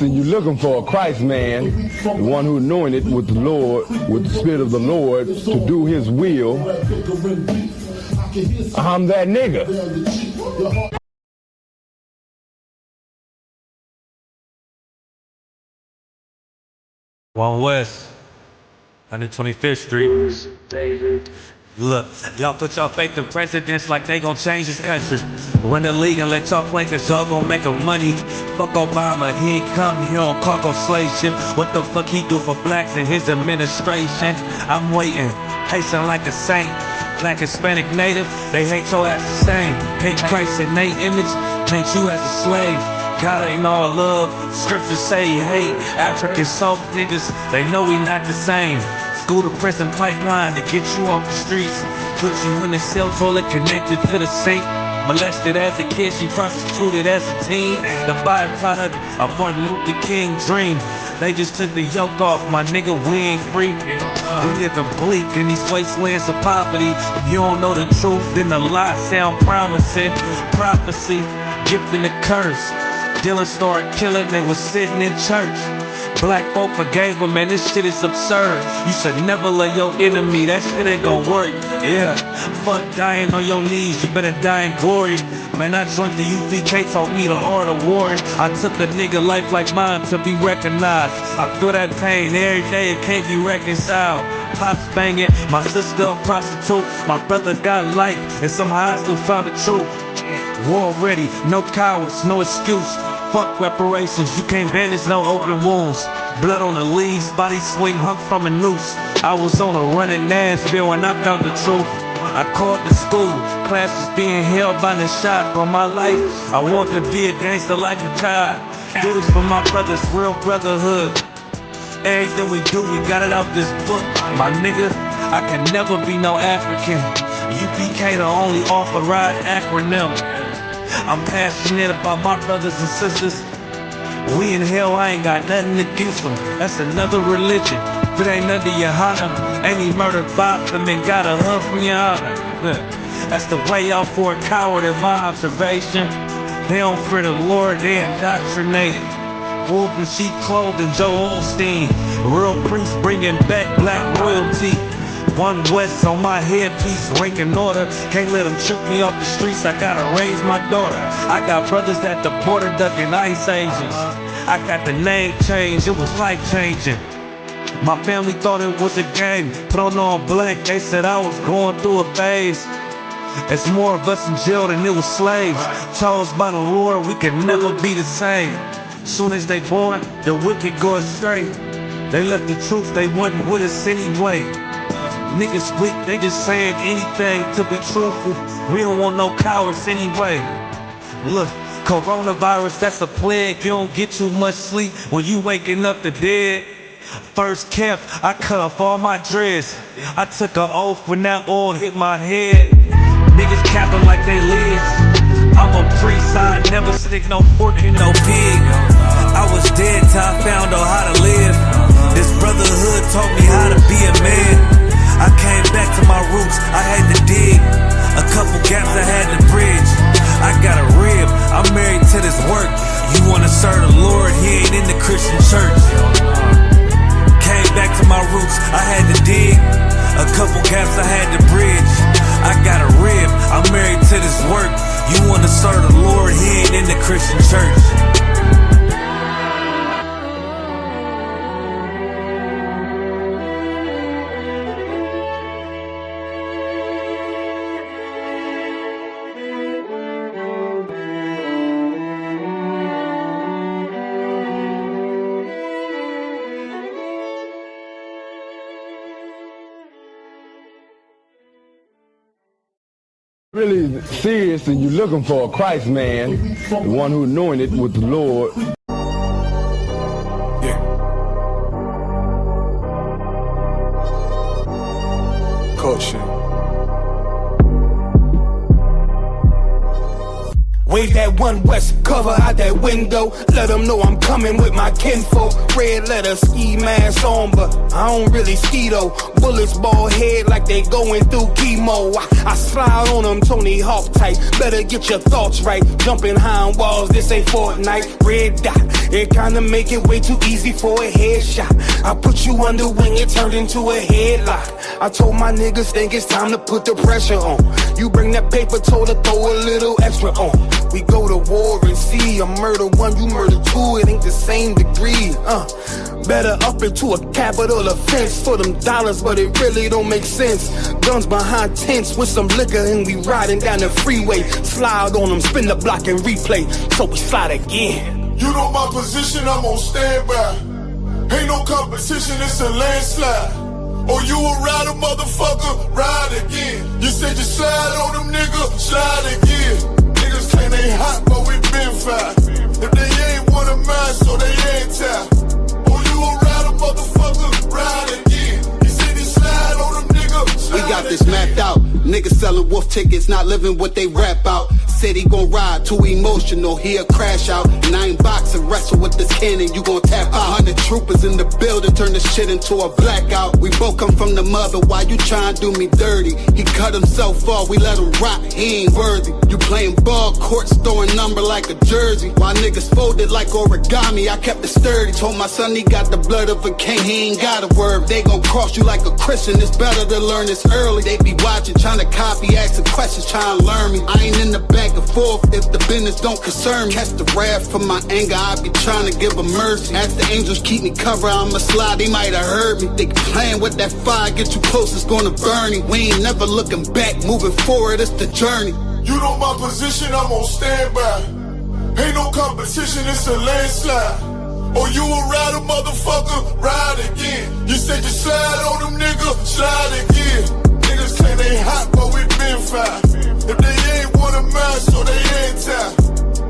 And you're looking for a Christ man, the one who anointed with the Lord, with the Spirit of the Lord, to do His will. I'm that nigga. One West, 125th Street. Look, y'all put y'all faith in presidents like they gon' change this country. Win the league and let y'all play cause y'all gon' make them money. Fuck Obama, he ain't come here on cargo slave ship. What the fuck he do for blacks in his administration? I'm waiting, pacing like a saint. Black, Hispanic, Native, they hate your ass the same. Hate Christ in they image, paint you as a slave. God ain't all love, scriptures say he hate. African soft niggas, they know we not the same. School to prison pipeline to get you off the streets. Put you in the cell toilet connected to the sink. Molested as a kid, she prostituted as a teen. The byproduct of Martin Luther King's dream. They just took the yoke off, my nigga, we ain't free. We living bleak in these wastelands of poverty. If you don't know the truth, then the lie sound promising. Prophecy, gift and a curse. Dylan started killing, they was sitting in church. Black folk forgave him, man, this shit is absurd. You should never let your enemy, that shit ain't gon' work. Yeah, fuck dying on your knees, you better die in glory. Man, I joined the U.P.K, taught me the art of warring. I took a nigga life like mine to be recognized. I feel that pain every day, it can't be reconciled. Pops banging, my sister a prostitute. My brother got life, and somehow I still found the truth. War ready, no cowards, no excuse. Fuck reparations, you can't vanish, no open wounds. Blood on the leaves, body swing hung from a noose. I was on a running Nashville when I found the truth. I called the school, classes being held by the shot for my life. I want to be a gangster like a child. Do this for my brothers, real brotherhood. Everything we do, we got it out this book. My nigga, I can never be no African. U.P.K the only authorized acronym. I'm passionate about my brothers and sisters. We in hell, I ain't got nothing against them. That's another religion. If it ain't under YAHANNA, ain't he murdered Bob them and got a hug from YAHANNA. That's the way out for a coward in my observation. They don't fear the Lord, they indoctrinated. Wolf in sheep clothing, Joe Osteen. Real priest bringing back black royalty. One West on my headpiece, ranking order. Can't let them trick me off the streets, I gotta raise my daughter. I got brothers at the border ducking ICE agents. I got the name change, it was life changing. My family thought it was a game, thrown on blank, they said I was going through a phase. It's more of us in jail than it was slaves. Chose by the Lord, we can never be the same. Soon as they born, the wicked go astray. They left the truth, they wasn't with us anyway. Niggas weak, they just saying anything to be truthful. We don't want no cowards anyway. Look, coronavirus, that's a plague. You don't get too much sleep when you waking up the dead. First camp, I cut off all my dreads. I took an oath when that oil hit my head. Niggas capping like they live. I'm a priest, I never stick no fork in no pig. I was dead till I found out how to live. This brotherhood taught me how to be a man. I came back to my roots, I had to dig. A couple gaps I had to bridge. I got a rib, I'm married to this work. You wanna serve the Lord, he ain't in the Christian church. Came back to my roots, I had to dig. A couple gaps I had to bridge. I got a rib, I'm married to this work. You wanna serve the Lord, he ain't in the Christian church. Really serious and you're looking for a Christ man, the one who anointed with the Lord. Yeah. Culture. Wave that One West. cover out that window. Let them know I'm coming with my kinfolk. Red letter ski mask on, but I don't really ski though. Bullets ball head like they going through chemo. I slide on them Tony Hawk type. Better get your thoughts right. Jumping high on walls, this ain't Fortnite. Red dot, it kinda make it way too easy for a headshot. I put you under wing, it turned into a headlock. I told my niggas think it's time to put the pressure on. You bring that paper, told her throw a little extra on. We go to war and see, I murder one, you murder two, it ain't the same degree. Better up into a capital offense for them dollars, but it really don't make sense. Guns behind tents with some liquor and we riding down the freeway. Slide on them, spin the block and replay, so we slide again. You know my position, I'm on standby. Ain't no competition, it's a landslide. Or you a rider, motherfucker, ride again. You said you slide on them, nigga, slide again. Niggas claim they hot, but we been fine. If they ain't one of mine, so they ain't tied. Or you a rider, motherfucker, ride again. You said you slide on them, nigga, slide. We got this mapped out. Niggas selling wolf tickets, not living what they rap out. Said he gon' ride, too emotional, he'll crash out. And I ain't boxing, wrestle with this cannon, you gon' tap out. 100 troopers in the building, turn this shit into a blackout. We both come from the mother, why you tryin' to do me dirty? He cut himself off, we let him rock, he ain't worthy. You playing ball courts, throwing number like a jersey. While niggas folded like origami, I kept it sturdy. Told my son he got the blood of a king, he ain't got a word. They gon' cross you like a Christian, it's better to learn this early. They be watching, trying to copy, asking questions, trying to learn me. I ain't in the back and forth if the business don't concern me. Catch the wrath from my anger, I be trying to give a mercy. As the angels keep me covered, I'ma slide, they might have heard me. They playing with that fire, get too close, it's gonna burn me. We ain't never looking back, moving forward, it's the journey. You know my position, I'm on standby. Ain't no competition, it's a landslide. Or you a rider, motherfucker, ride again. You said you slide on them, nigga, slide again. Niggas claim they hot, but we been fine. If they ain't one of mine, so they ain't tied.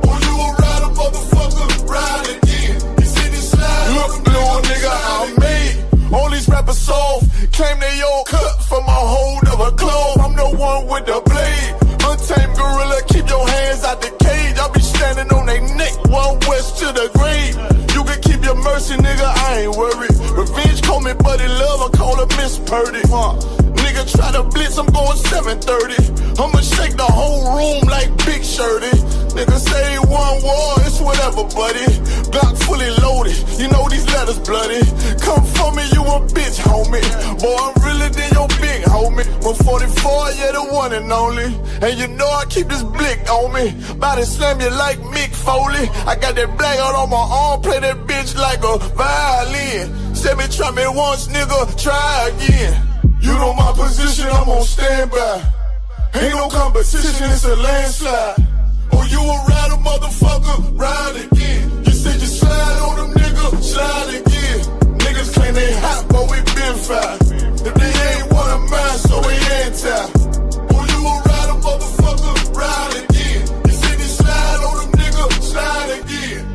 Or you a rider, motherfucker, ride again. You said you slide. Look, little nigga, I'm made. All these rappers soft, claim they all cut from a hold of a clove. I'm the one with the blade. Untamed gorilla, keep your hands out the cage. I'll be standing on they neck, one west to the grave. You can keep your mercy, nigga, I ain't worried. Revenge call me buddy love, I call her Miss Purdy. Nigga try to blitz, I'm going 730. I'ma shake the whole room like Big Shirty. Nigga say one war, it's whatever, buddy. Glock fully loaded, you know these letters bloody. Come for me, you a bitch, homie. Boy, I'm realer than your big homie. But 44, yeah, the one and only. And you know I keep this blick on me. Body slam you like Mick Foley. I got that black out on my arm, play that bitch like a violin. Said me try me once, nigga, try again. You know my position, I'm on standby. Ain't no competition, it's a landslide. Or you a rider, motherfucker, ride again. You said you slide on them, nigga, slide again. Niggas claim they hot, but we been fine. If they ain't one of mine, so they ain't tied. Or you a rider, motherfucker, ride again. You said you slide on them, nigga, slide again.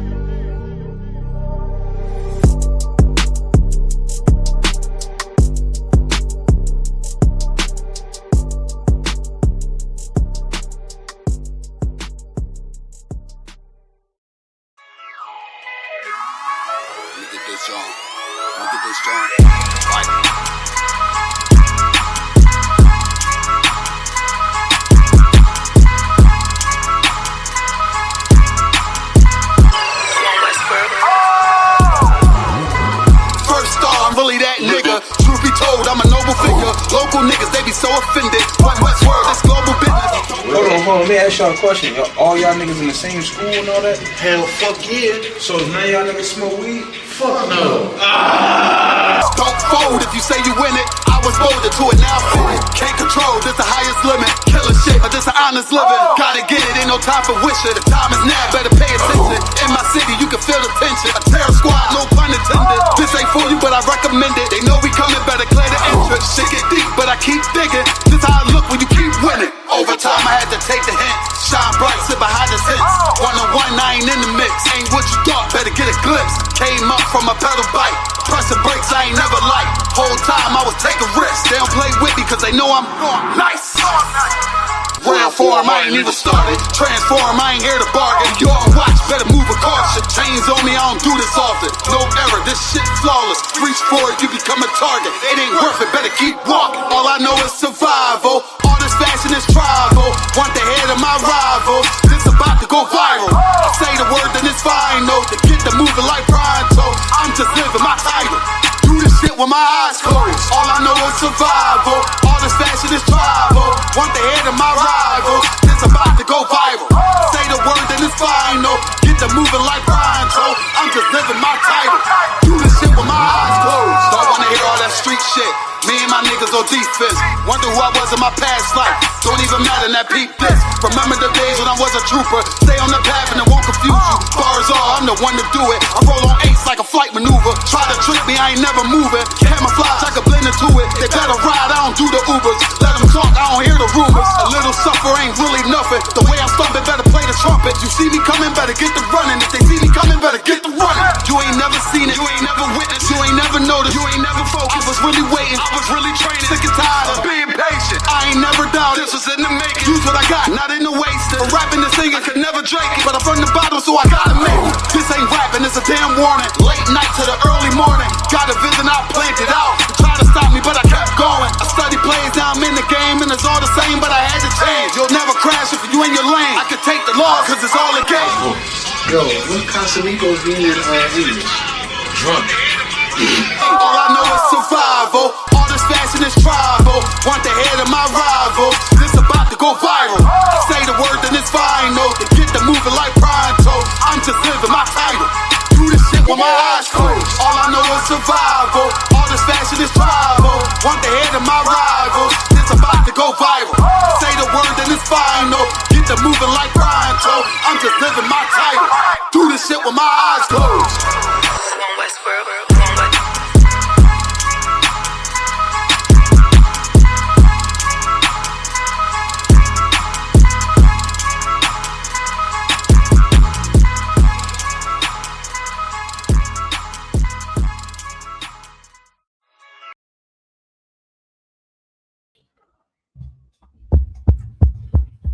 Local niggas, they be so offended. What's word? This global business. Hold on, let me ask y'all a question. All y'all niggas in the same school and all that? Hell, fuck yeah. So none of y'all niggas smoke weed? Fuck no. Don't fold if you say you win it. I was molded to it, now fit it. Can't control, this the highest limit. Killer shit, but this an honest living. Gotta get it, ain't no time for wishing. The time is now, better pay attention. In my city, you can feel the tension. A terror squad, no pun intended. This ain't for you, but I recommend it. They know we coming, better clear the entrance. Shit get deep, but I keep digging. This how I look when you keep winning. Overtime, I had to take the hint. Shine bright, sit behind the tents. One-on-one, I ain't in the mix. Ain't what you thought, better get a glimpse. Came up from a pedal bike. Pressing brakes, I ain't never liked. Whole time I was taking risks. They don't play with me cause they know I'm nice. Round form, I ain't even started. Transform, I ain't here to bargain. You on watch, better move with caution. Chains on me, I don't do this often. No error, this shit flawless. Reach for it, you become a target. It ain't worth it, better keep walking. All I know is survival. All this fashion is tribal. Want the head of my rival. This about to go viral. I say the word, then it's final. To get the moving like pronto. I'm just living my title. Do this shit with my eyes closed. All I know is survival. All this fashion is tribal. Want the head of my rival. This about to go viral. Say the word, then it's final. Get the moving like pronto. I'm just living my title. Do this shit with my eyes closed. Don't wanna hear all that street shit. Me and my niggas on defense. Wonder who I was in my past life. Don't even matter, that peep this. Remember the days when I was a trooper. Stay on the path and it won't confuse you. Bars all, I'm the one to do it. I roll on eights like a flight maneuver. Try to trick me, I ain't never moving. Camouflage, I can blend into it. They better ride, I don't do the Ubers. Let them talk, I don't hear the rumors. A little suffer ain't really nothing. The way I'm stomping, better play the trumpet. You see me coming, better get the running. If they see me coming, better get the running. You ain't never seen it, you ain't never witnessed, you ain't never noticed, you ain't never focused. I was really waiting, I was really training. Sick and tired of being patient. I ain't never doubted, this was in the making. Use what I got, not in the wasting. For rapping and singing, could never drink it. But I'm from the bottom, so I gotta make it. This ain't rapping, it's a damn warning. Late night to the early morning. Got a vision, I planned it out. You tried to stop me, but I kept going. I study plays, now I'm in the game, and it's all the same, but I had to change. You'll never crash if you in your lane. I can take the loss, cause it's all a game. Yo, what Casamigos mean in English? Drunk. All I know is survival. All this fashion is tribal. Want the head of my rival. This about to go viral. I say the word, then it's final. To get the moving like pronto. I'm just living my title. Do this shit with my eyes closed. All I know is survival. All this fashion is tribal. Want the head of my rival. This about to go viral. Say the word, then it's final. Get the moving like pronto. I'm just living my title. Do this shit with my eyes closed.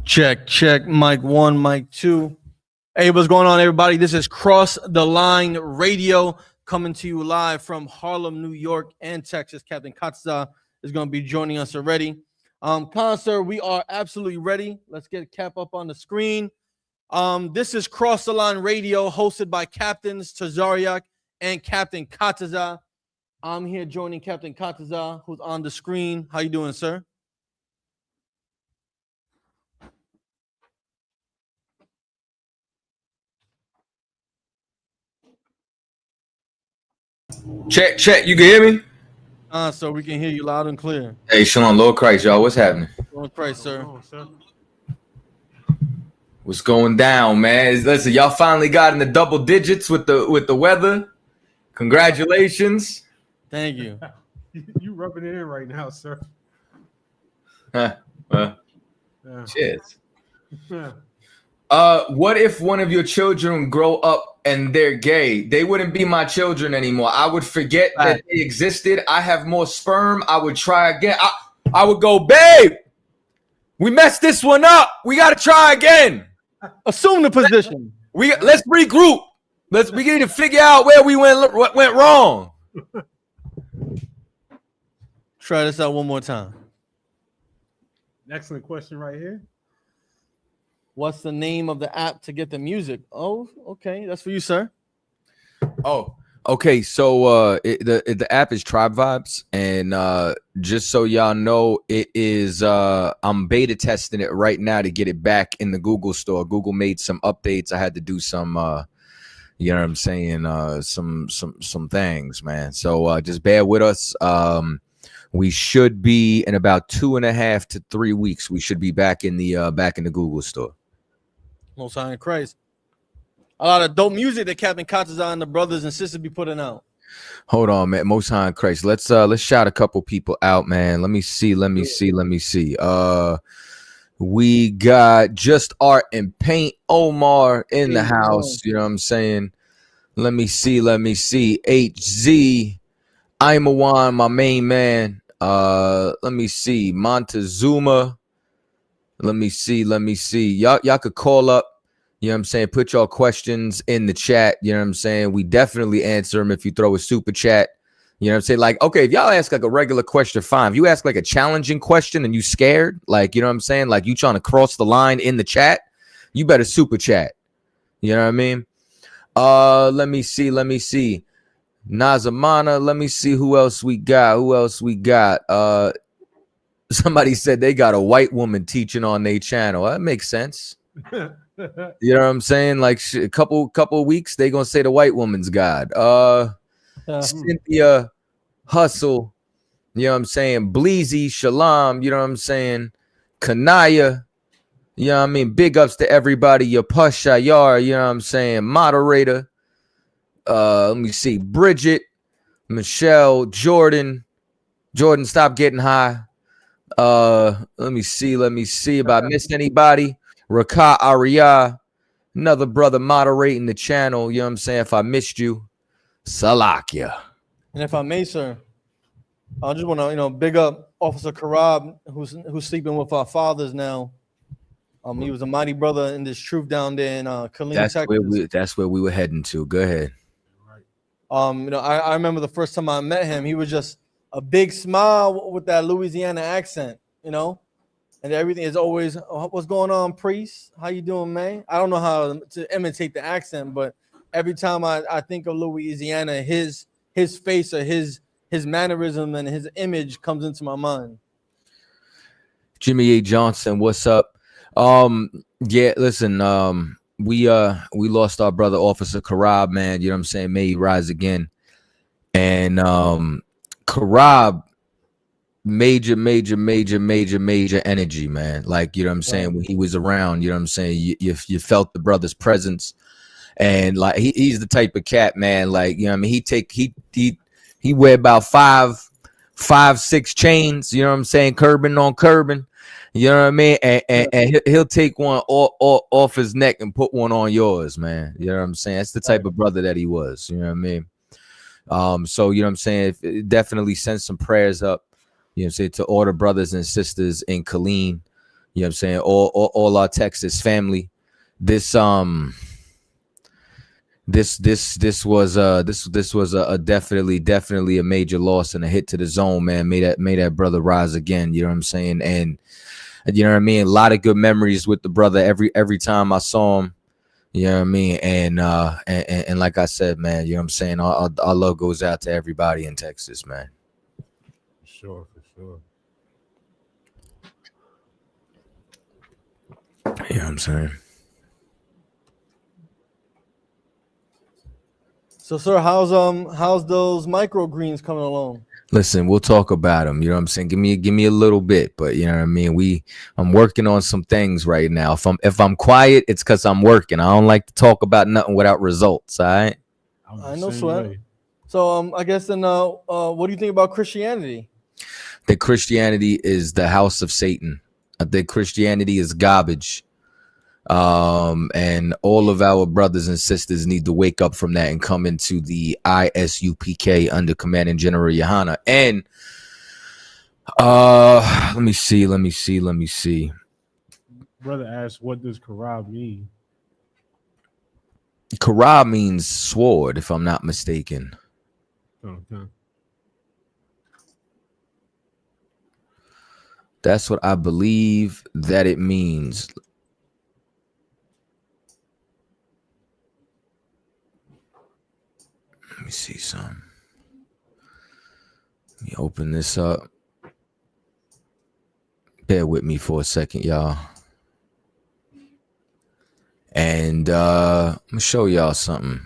Check. Mic 1, mic 2. Hey, what's going on, everybody? This is Cross the Line Radio coming to you live from Harlem, New York, and Texas. Captain Katza is going to be joining us already. Sir, we are absolutely ready. Let's get Cap up on the screen. This is Cross the Line Radio, hosted by Captains Tazariak and Captain Katza. I'm here joining Captain Katza, who's on the screen. How you doing, sir? Check. You can hear me? So we can hear you loud and clear. Hey, Shalom, Lord Christ, y'all. What's happening? Lord Christ, sir. What's going down, man? Listen, y'all finally got in the double digits with the weather. Congratulations. Thank you. You rubbing it in right now, sir. Cheers. What if one of your children grow up and they're gay? They wouldn't be my children anymore. I would forget that they existed. I have more sperm. I would try again. I would go, babe, we messed this one up. We got to try again. Assume the position. Let's regroup. We need to figure out where we what went wrong. Try this out one more time. Excellent question right here. What's the name of the app to get the music? Oh, okay. That's for you, sir. Oh, okay. So the app is Tribe Vibes, and just so y'all know, it is I'm beta testing it right now to get it back in the Google store. Google made some updates. I had to do some you know what I'm saying, some things, man. So just bear with us. We should be in about 2.5 to 3 weeks. We should be back in the Google store. Most High in Christ. A lot of dope music that Captain Katza and the brothers and sisters be putting out. Hold on, man. Most High in Christ. Let's shout a couple people out, man. Let me see. We got Just Art and Paint Omar in the house. You know what I'm saying? Let me see. HZ. Imawan, my main man. Let me see. Montezuma. Let me see. Y'all could call up. You know what I'm saying? Put your questions in the chat. You know what I'm saying? We definitely answer them if you throw a super chat. You know what I'm saying? Like, okay, if y'all ask like a regular question, fine. If you ask like a challenging question and you scared, like, you know what I'm saying? Like you trying to cross the line in the chat, you better super chat. You know what I mean? Let me see. Nazamana, let me see who else we got. Somebody said they got a white woman teaching on their channel. That makes sense. You know what I'm saying? Like a couple weeks, they gonna say the white woman's God. Cynthia Hustle, you know what I'm saying? Bleezy, Shalam, you know what I'm saying? Kanaya, you know what I mean? Big ups to everybody. Your Push Shayar, you know what I'm saying? Moderator. Let me see. Bridget, Michelle, Jordan, stop getting high. Let me see if I missed anybody. Raka Arya, another brother moderating the channel. You know what I'm saying? If I missed you, Salakia. And if I may, sir, I just want to, big up Officer Karab, who's sleeping with our fathers now. He was a mighty brother in this troop down there in Killeen, Texas. That's where we were heading to. Go ahead. I remember the first time I met him, he was just a big smile with that Louisiana accent, and everything is always, what's going on, priest? How you doing, man? I don't know how to imitate the accent, but every time I think of Louisiana, his face or his mannerism and his image comes into my mind. Jimmy A. Johnson, what's up? Yeah, listen, we lost our brother Officer Karab, man. You know what I'm saying? May he rise again. And Karab, major energy, man. Like, you know what I'm saying? When he was around, you know what I'm saying? You felt the brother's presence. And like he's the type of cat, man. Like, you know what I mean? He wear about five, 6 chains, you know what I'm saying? Curbing on curbing. You know what I mean? And he'll take one off his neck and put one on yours, man. You know what I'm saying? That's the type of brother that he was. You know what I mean? So, you know what I'm saying? Definitely send some prayers up, you know what I'm saying, to all the brothers and sisters in Killeen. You know what I'm saying? All our Texas family. This was a definitely a major loss and a hit to the zone, man. May that brother rise again. You know what I'm saying? And you know what I mean? A lot of good memories with the brother every time I saw him. You know what I mean? And like I said, man, you know what I'm saying? Our love goes out to everybody in Texas, man. For sure. You know what I'm saying? So, sir, how's those microgreens coming along? Listen, we'll talk about them. You know what I'm saying? Give me a little bit, but you know what I mean? I'm working on some things right now. If I'm quiet, it's because I'm working. I don't like to talk about nothing without results. All right? I know, sweat. So I guess then what do you think about Christianity? That Christianity is the house of Satan. I think Christianity is garbage. And all of our brothers and sisters need to wake up from that and come into the I.S.U.P.K under Commanding General YAHANNA. And let me see. Brother asked, what does Karab mean? Karab means sword, if I'm not mistaken. Okay. That's what I believe that it means. Let me see some. Let me open this up. Bear with me for a second, y'all. And I'm gonna show y'all something.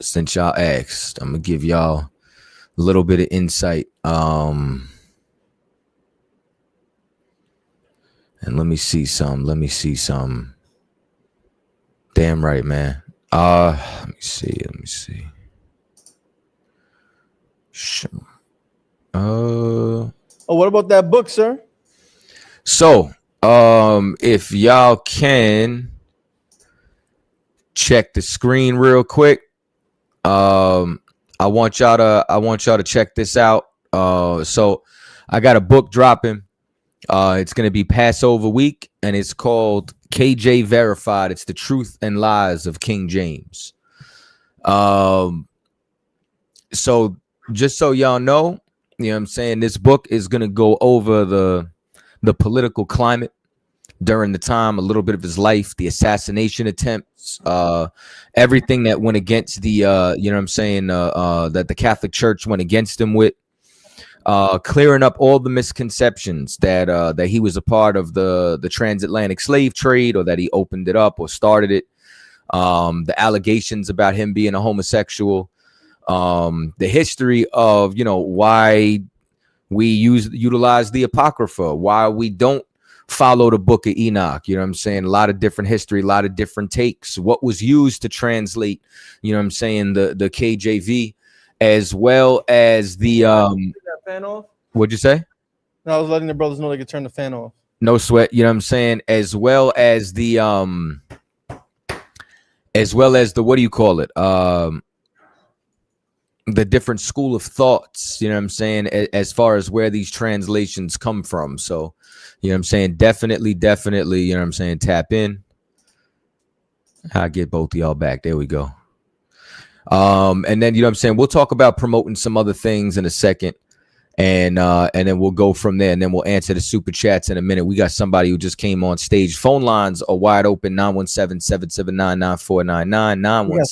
Since y'all asked, I'm gonna give y'all a little bit of insight. And let me see some. Damn right, man. Let me see. Sure. What about that book, sir? So, if y'all can check the screen real quick. I want y'all to check this out. So I got a book dropping. It's going to be Passover week, and it's called KJ Verified. It's the truth and lies of King James. So just so y'all know, you know what I'm saying, this book is going to go over the political climate during the time, a little bit of his life, the assassination attempts, everything that went against the, you know what I'm saying, that the Catholic Church went against him with, clearing up all the misconceptions that that he was a part of the transatlantic slave trade, or that he opened it up or started it, the allegations about him being a homosexual, the history of, you know, why we utilize the Apocrypha, why we don't follow the Book of Enoch. You know what I'm saying? A lot of different history, a lot of different takes, what was used to translate, you know what I'm saying, the KJV, as well as the that fan off? What'd you say? No, I was letting the brothers know they could turn the fan off. No sweat, you know what I'm saying, as well as the what do you call it, the different school of thoughts, you know what I'm saying, as far as where these translations come from. So, you know what I'm saying, definitely, you know what I'm saying, tap in. I'll get both of y'all back. There we go. And then, you know what I'm saying, we'll talk about promoting some other things in a second, and then we'll go from there, and then we'll answer the super chats in a minute. We got somebody who just came on stage. Phone lines are wide open: 917-779-9499,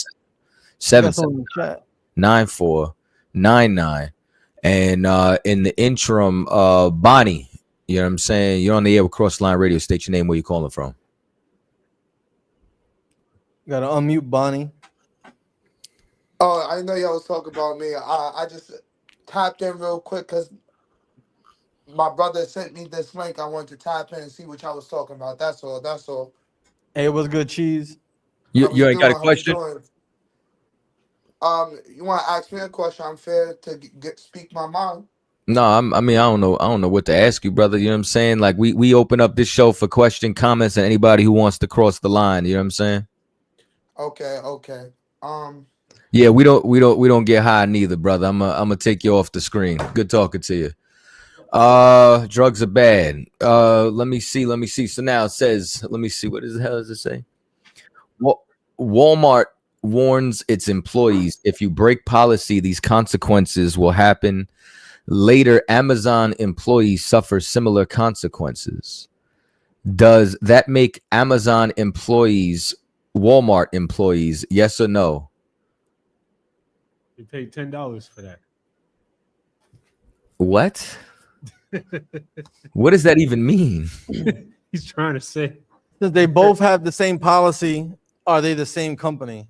917-779-9499. And in the interim, Bonnie, you know what I'm saying, you're on the air with Crossline Radio. State your name, where you calling from. You gotta unmute Bonnie. Oh, I know y'all was talking about me. I just tapped in real quick because my brother sent me this link. I wanted to tap in and see what y'all was talking about. That's all. That's all. Hey, what's good, Cheese? You ain't got a question? You want to ask me a question? I'm fair to speak my mind. No, I mean, I don't know what to ask you, brother. You know what I'm saying? Like, we open up this show for question, comments, and anybody who wants to cross the line. You know what I'm saying? Okay. Yeah, we don't get high neither, brother. I'm gonna take you off the screen. Good talking to you. Drugs are bad. Let me see. So now it says, let me see, what the hell does it say? Walmart warns its employees, if you break policy, these consequences will happen. Later, Amazon employees suffer similar consequences. Does that make Amazon employees Walmart employees? Yes or no? You paid $10 for that. What? What does that even mean? He's trying to say, Since they both have the same policy, are they the same company?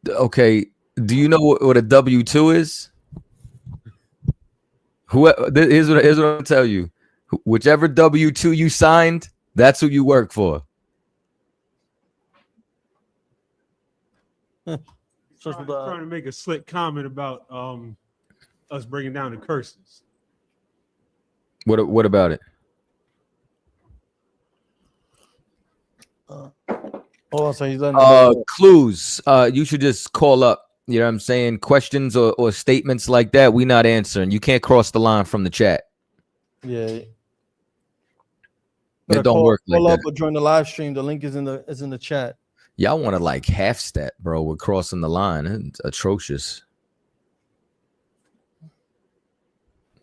Okay. Do you know what a W-2 is? Here's what I'll tell you. Whichever W-2 you signed, that's who you work for. trying to make a slick comment about us bringing down the curses. What about it? Hold on, so he's letting clues. You should just call up. You know what I'm saying? Questions or statements like that, we not answering. You can't cross the line from the chat. Yeah. It don't work like call that. up or join the live stream. The link is in the chat. Y'all want to like half step, bro. We're crossing the line. It's atrocious.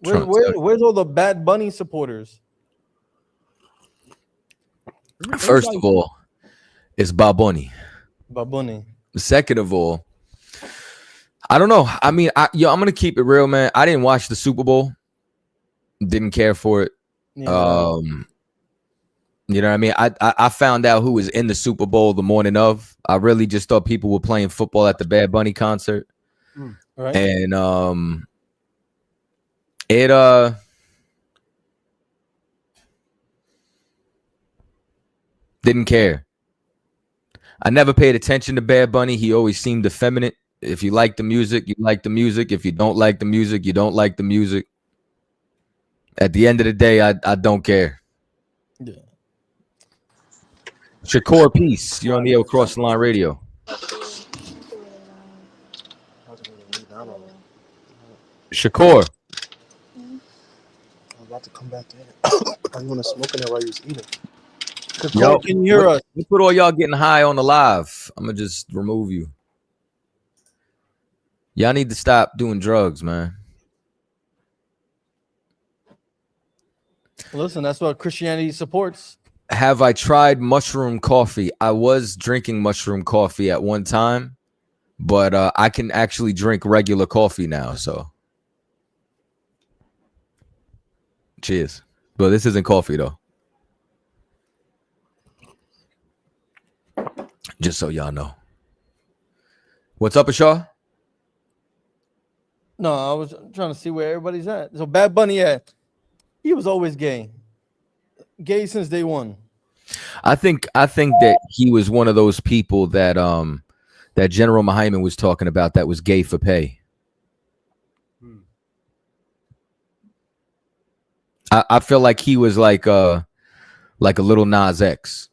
Where's all the Bad Bunny supporters? First of all, it's Bondi. Bondi. Second of all, I don't know. I mean, I'm gonna keep it real, man. I didn't watch the Super Bowl. Didn't care for it. Yeah. You know what I mean? I found out who was in the Super Bowl the morning of. I really just thought people were playing football at the Bad Bunny concert. Right. And didn't care. I never paid attention to Bad Bunny. He always seemed effeminate. If you like the music, you like the music. If you don't like the music, you don't like the music. At the end of the day, I don't care. Yeah. Shakur, peace. You're on the air Cross the Line Radio. Shakur. about to come back in. I'm gonna smoke in it while you was eating. Yo, can you hear us? Let's put all y'all getting high on the live. I'm gonna just remove you. Y'all need to stop doing drugs, man. Listen, that's what Christianity supports. Have I tried mushroom coffee? I was drinking mushroom coffee at one time, but I can actually drink regular coffee now. So, cheers. But this isn't coffee though. Just so y'all know. What's up, Ashaw? No, I was trying to see where everybody's at. So Bad Bunny, he was always gay since day one. I think that he was one of those people that that General Muhammad was talking about that was gay for pay. I feel like he was like a little Nas X.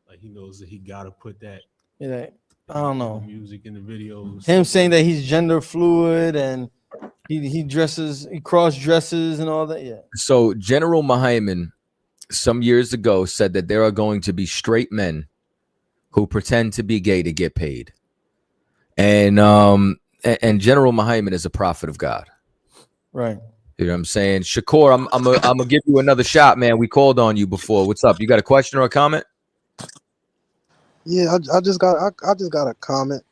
Like he knows that he gotta put that. Yeah, I don't know. Music in the videos. Him saying that he's gender fluid and he cross dresses and all that. Yeah. So General Muhammad some years ago said that there are going to be straight men who pretend to be gay to get paid. And General Muhammad is a prophet of God. Right. You know what I'm saying? Shakur, I'm gonna give you another shot, man. We called on you before. What's up? You got a question or a comment? Yeah, I just got a comment.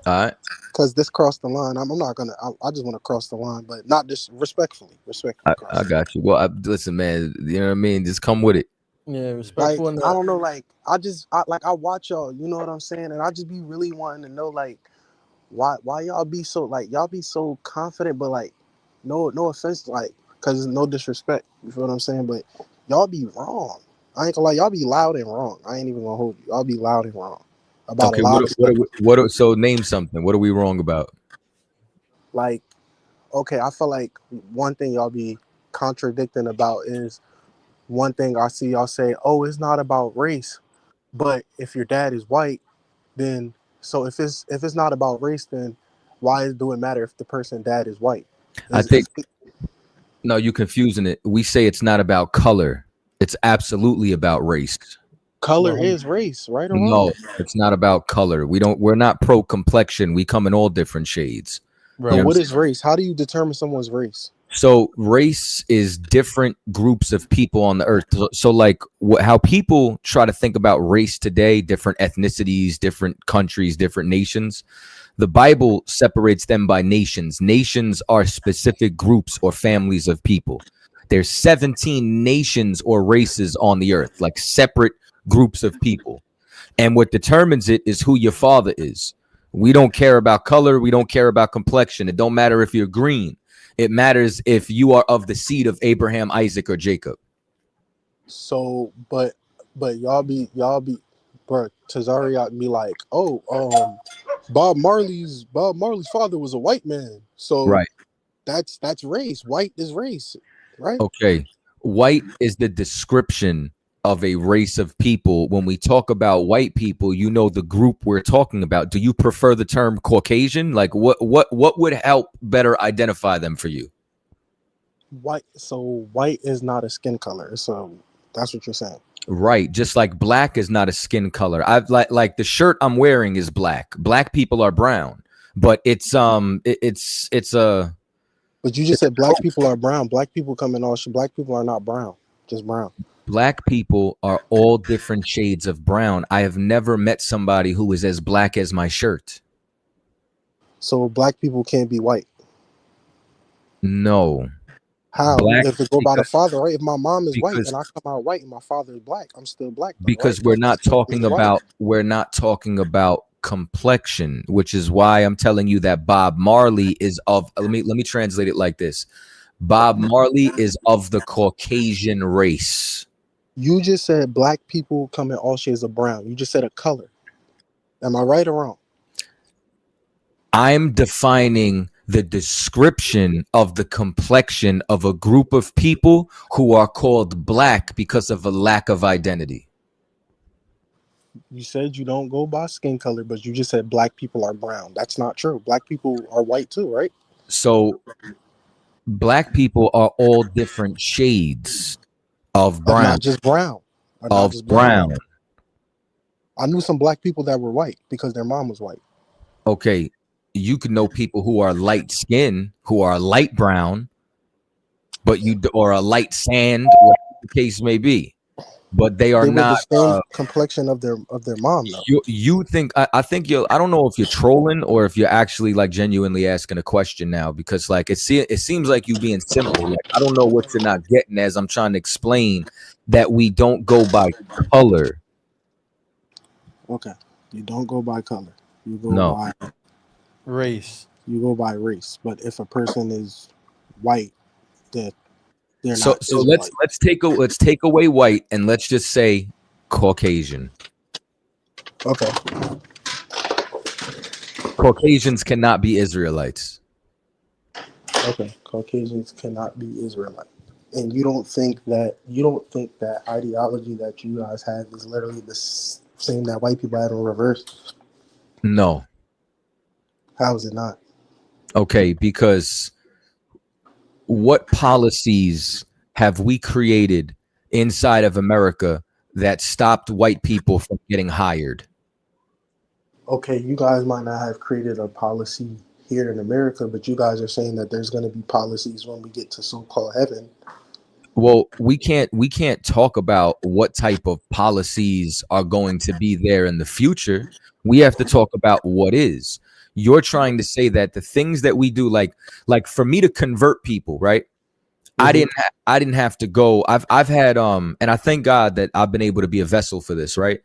All right. Because this crossed the line. I'm not gonna. I just want to cross the line, but not respectfully. I got you. Well, listen, man. You know what I mean? Just come with it. Yeah, respectful. Like, I don't know. Like, I watch y'all. You know what I'm saying? And I just be really wanting to know, like, why y'all be so, like, y'all be so confident, but like, no offense, like, because no disrespect. You feel what I'm saying? But y'all be wrong. I ain't gonna lie. Y'all be loud and wrong. I ain't even gonna hold you. Y'all be loud and wrong about Okay. a lot of stuff. So name something. What are we wrong about? Like, okay, I feel like one thing y'all be contradicting about is one thing I see y'all say, oh, it's not about race. But if your dad is white, then so if it's not about race, then why do it matter if the person dad is white? I think no, you're confusing it. We say it's not about color. It's absolutely about race. Color is race, right or wrong? No, it's not about color. We're not pro complexion. We come in all different shades. Right. You know what is race? How do you determine someone's race? So race is different groups of people on the earth. So like how people try to think about race today, different ethnicities, different countries, different nations. The Bible separates them by nations. Nations are specific groups or families of people. There's 17 nations or races on the earth, like separate groups of people. And what determines it is who your father is. We don't care about color. We don't care about complexion. It don't matter if you're green. It matters if you are of the seed of Abraham, Isaac, or Jacob. So, but y'all be, bro, Tazariak be like, oh, Bob Marley's father was a white man. So right. That's race. White is race, right? Okay. White is the description of a race of people. When we talk about white people, you know the group we're talking about. Do you prefer the term Caucasian? Like what would help better identify them for you? White. So white is not a skin color. So that's what you're saying. Right. Just like black is not a skin color. I've like the shirt I'm wearing is black. Black people are brown, but it's a. But you just said black people are brown. Black people come in all. Black people are not brown. Just brown. Black people are all different shades of brown. I have never met somebody who is as black as my shirt. So black people can't be white? No. How? Black, if it go by the father, right? If my mom is white and I come out white and my father is black, I'm still black. Though, because right? we're not talking about complexion, which is why I'm telling you that Bob Marley is of, let me translate it like this. Bob Marley is of the Caucasian race. You just said black people come in all shades of brown. You just said a color. Am I right or wrong? I'm defining the description of the complexion of a group of people who are called black because of a lack of identity. You said you don't go by skin color, but you just said black people are brown. That's not true. Black people are white too, right? So Black people are all different shades of brown. Not just brown. Of brown. I knew some black people that were white because their mom was white. Okay, you could know people who are light skin, who are light brown, but or a light sand, whatever the case may be. But they are not the same complexion of their mom, though. You think I think I don't know if you're trolling or if you're actually like genuinely asking a question now, because like it seems like you being simple. Like I don't know what you're not getting as I'm trying to explain that we don't go by color. Okay, you don't go by color. You go by race. You go by race. But if a person is white, then they're so not. So let's take away white and let's just say Caucasian. Okay. Caucasians cannot be Israelites. Okay, Caucasians cannot be Israelite. And you don't think that ideology that you guys have is literally the same that white people have in reverse? No. How is it not? Okay, because what policies have we created inside of America that stopped white people from getting hired? Okay, you guys might not have created a policy here in America, but you guys are saying that there's going to be policies when we get to so-called heaven. Well, we can't talk about what type of policies are going to be there in the future. We have to talk about what is. You're trying to say that the things that we do, like for me to convert people, right? Mm-hmm. I didn't have to go. I've had and I thank God that I've been able to be a vessel for this, right?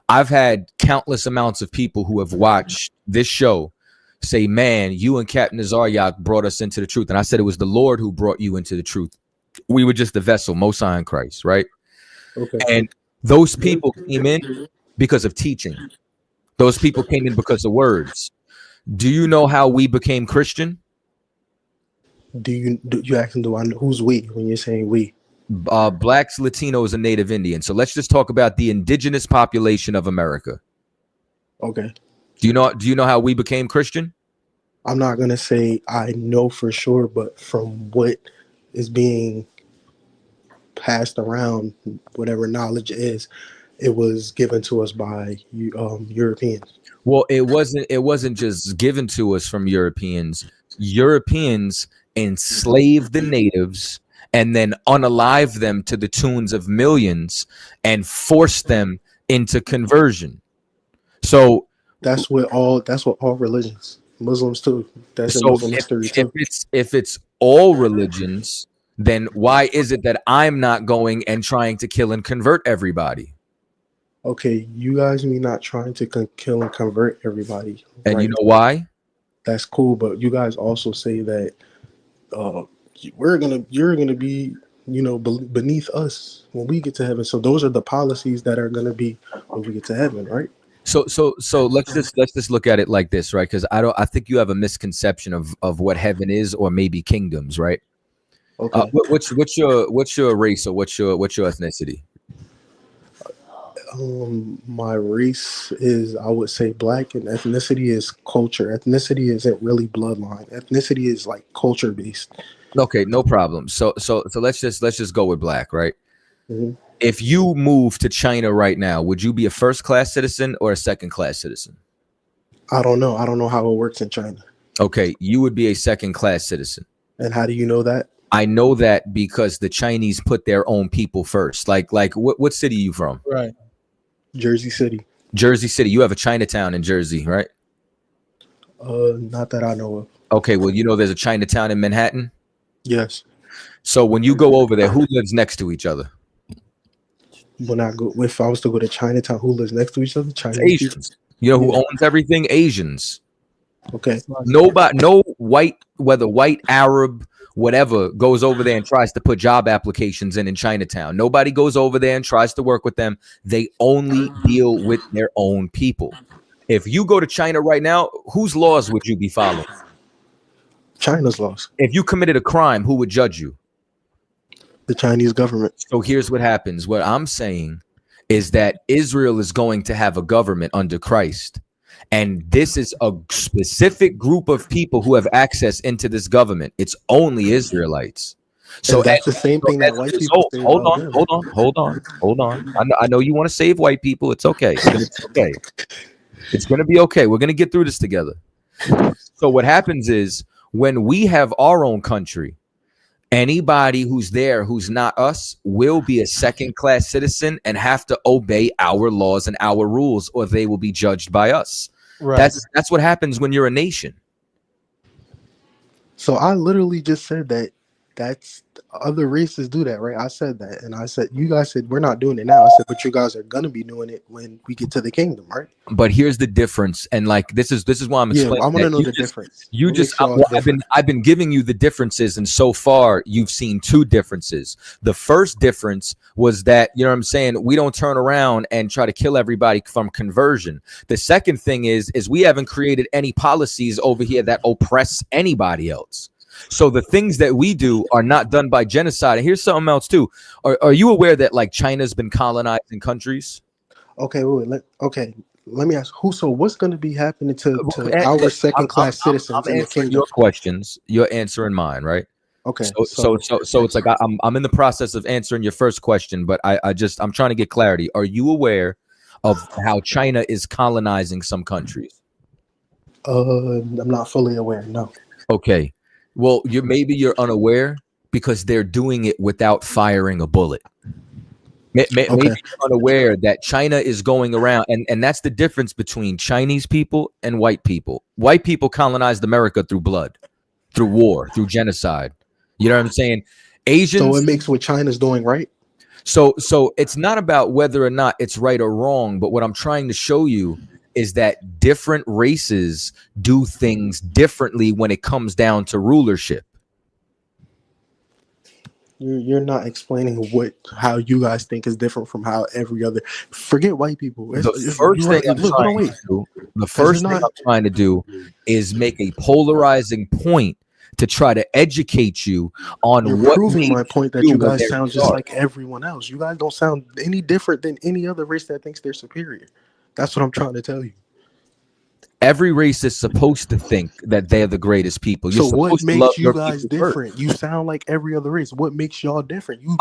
I've had countless amounts of people who have watched this show say, man, you and Captain Zaryak brought us into the truth. And I said it was the Lord who brought you into the truth. We were just the vessel, Most High in Christ, right? Okay. And those people came in because of teaching. Those people came in because of words. Do you know how we became Christian? Do you actually do I know who's we when you're saying we? Blacks, Latinos, and Native Indians. So let's just talk about the indigenous population of America. Okay. Do you know how we became Christian? I'm not gonna say I know for sure, but from what is being passed around, whatever knowledge is, it was given to us by Europeans. Well, it wasn't just given to us from Europeans. Europeans enslaved the natives and then unalive them to the tunes of millions and force them into conversion. So that's what all religions, Muslims too. That's so Muslim history too. If it's all religions, then why is it that I'm not going and trying to kill and convert everybody? Okay, you guys me not trying to kill and convert everybody. And right? You know why? That's cool, but you guys also say that you're gonna be, beneath us when we get to heaven. So those are the policies that are gonna be when we get to heaven, right? So let's just look at it like this, right? Because I think you have a misconception of what heaven is, or maybe kingdoms, right? Okay. What's your race, or what's your ethnicity? My race is, I would say, black, and ethnicity is culture. Ethnicity isn't really bloodline. Ethnicity is like culture based. Okay, no problem. So let's just go with black, right? Mm-hmm. If you move to China right now, would you be a first class citizen or a second class citizen? I don't know. I don't know how it works in China. Okay, you would be a second class citizen. And how do you know that? I know that because the Chinese put their own people first. Like what city are you from? Right. Jersey City. Jersey City. You have a Chinatown in Jersey, right? Not that I know of. Okay, well, there's a Chinatown in Manhattan? Yes. So when you go over there, who lives next to each other? If I was to go to Chinatown, who lives next to each other? Chinese Asians. people. You know who owns everything? Asians. Okay. No white, whether white, Arab, whatever, goes over there and tries to put job applications in Chinatown. Nobody goes over there and tries to work with them. They only deal with their own people. If you go to China right now, whose laws would you be following? China's laws. If you committed a crime, who would judge you? The Chinese government. So here's what happens. What I'm saying is that Israel is going to have a government under Christ. And this is a specific group of people who have access into this government. It's only Israelites. So And that's the same thing that as a white people result, say hold about on, them. hold on. I know you want to save white people. It's okay. It's gonna be okay. It's gonna be okay. We're gonna get through this together. So what happens is when we have our own country, anybody who's there who's not us will be a second-class citizen and have to obey our laws and our rules, or they will be judged by us. Right. That's what happens when you're a nation. So I literally just said that that's other races do that, right? I said that, and I said you guys said we're not doing it now. I said, but you guys are gonna be doing it when we get to the kingdom, right? But here's the difference, and like this is why I'm explaining. Yeah, I want to that. know the difference. You What just makes y'all well, different? I've been giving you the differences, and so far you've seen two differences. The first difference was that, you know what I'm saying, we don't turn around and try to kill everybody from conversion. The second thing is we haven't created any policies over here that oppress anybody else. So the things that we do are not done by genocide. And here's something else too. Are you aware that like China's been colonizing countries? Okay, let me ask who. So what's going to be happening to our Look, second class citizens I'm in the answering kingdom? your questions. You're answering mine, right? Okay, So it's like I'm in the process of answering your first question, but I'm trying to get clarity. Are you aware of how China is colonizing some countries? I'm not fully aware. No. Okay. Well, maybe you're unaware because they're doing it without firing a bullet. Maybe you're unaware that China is going around, and that's the difference between Chinese people and white people. White people colonized America through blood, through war, through genocide. You know what I'm saying? Asians. So it makes what China's doing right. So it's not about whether or not it's right or wrong, but what I'm trying to show you is that different races do things differently when it comes down to rulership. You're not explaining how you guys think is different from how every other. Forget white people. The first thing I'm trying to do is make a polarizing point to try to educate you on You're what proving my point that you guys sound just dark. like everyone else. You guys don't sound any different than any other race that thinks they're superior. That's what I'm trying to tell you. Every race is supposed to think that they're the greatest people. So what makes you guys different? You sound like every other race. What makes y'all different? You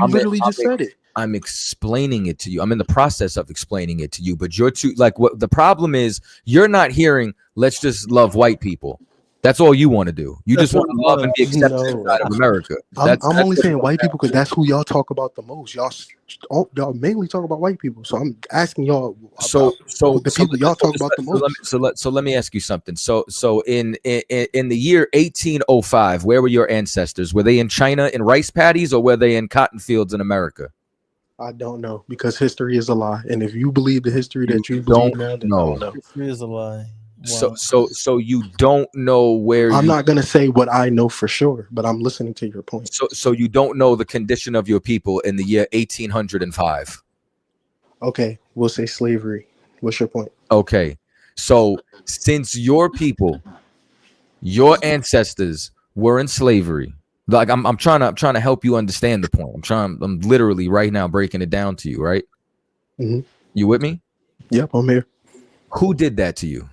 literally just said it. I'm explaining it to you. I'm in the process of explaining it to you, but you're too like what the problem is. You're not hearing. Let's just love white people. That's all you want to do. You just want to love and be accepted inside of America. I'm only saying white people because that's who y'all talk about the most. Y'all mainly talk about white people. So I'm asking y'all. So the people y'all talk about the most. So let me ask you something. So in the year 1805, where were your ancestors? Were they in China in rice paddies, or were they in cotton fields in America? I don't know, because history is a lie. And if you believe the history that you believe now, then I don't know. History is a lie. Wow. So you don't know where I'm not gonna say what I know for sure, but I'm listening to your point. So you don't know the condition of your people in the year 1805. Okay, we'll say slavery. What's your point? Okay, so since your people, your ancestors were in slavery, like I'm trying to help you understand the point. I'm literally right now breaking it down to you, right? Mm-hmm. You with me? Yep, I'm here. Who did that to you?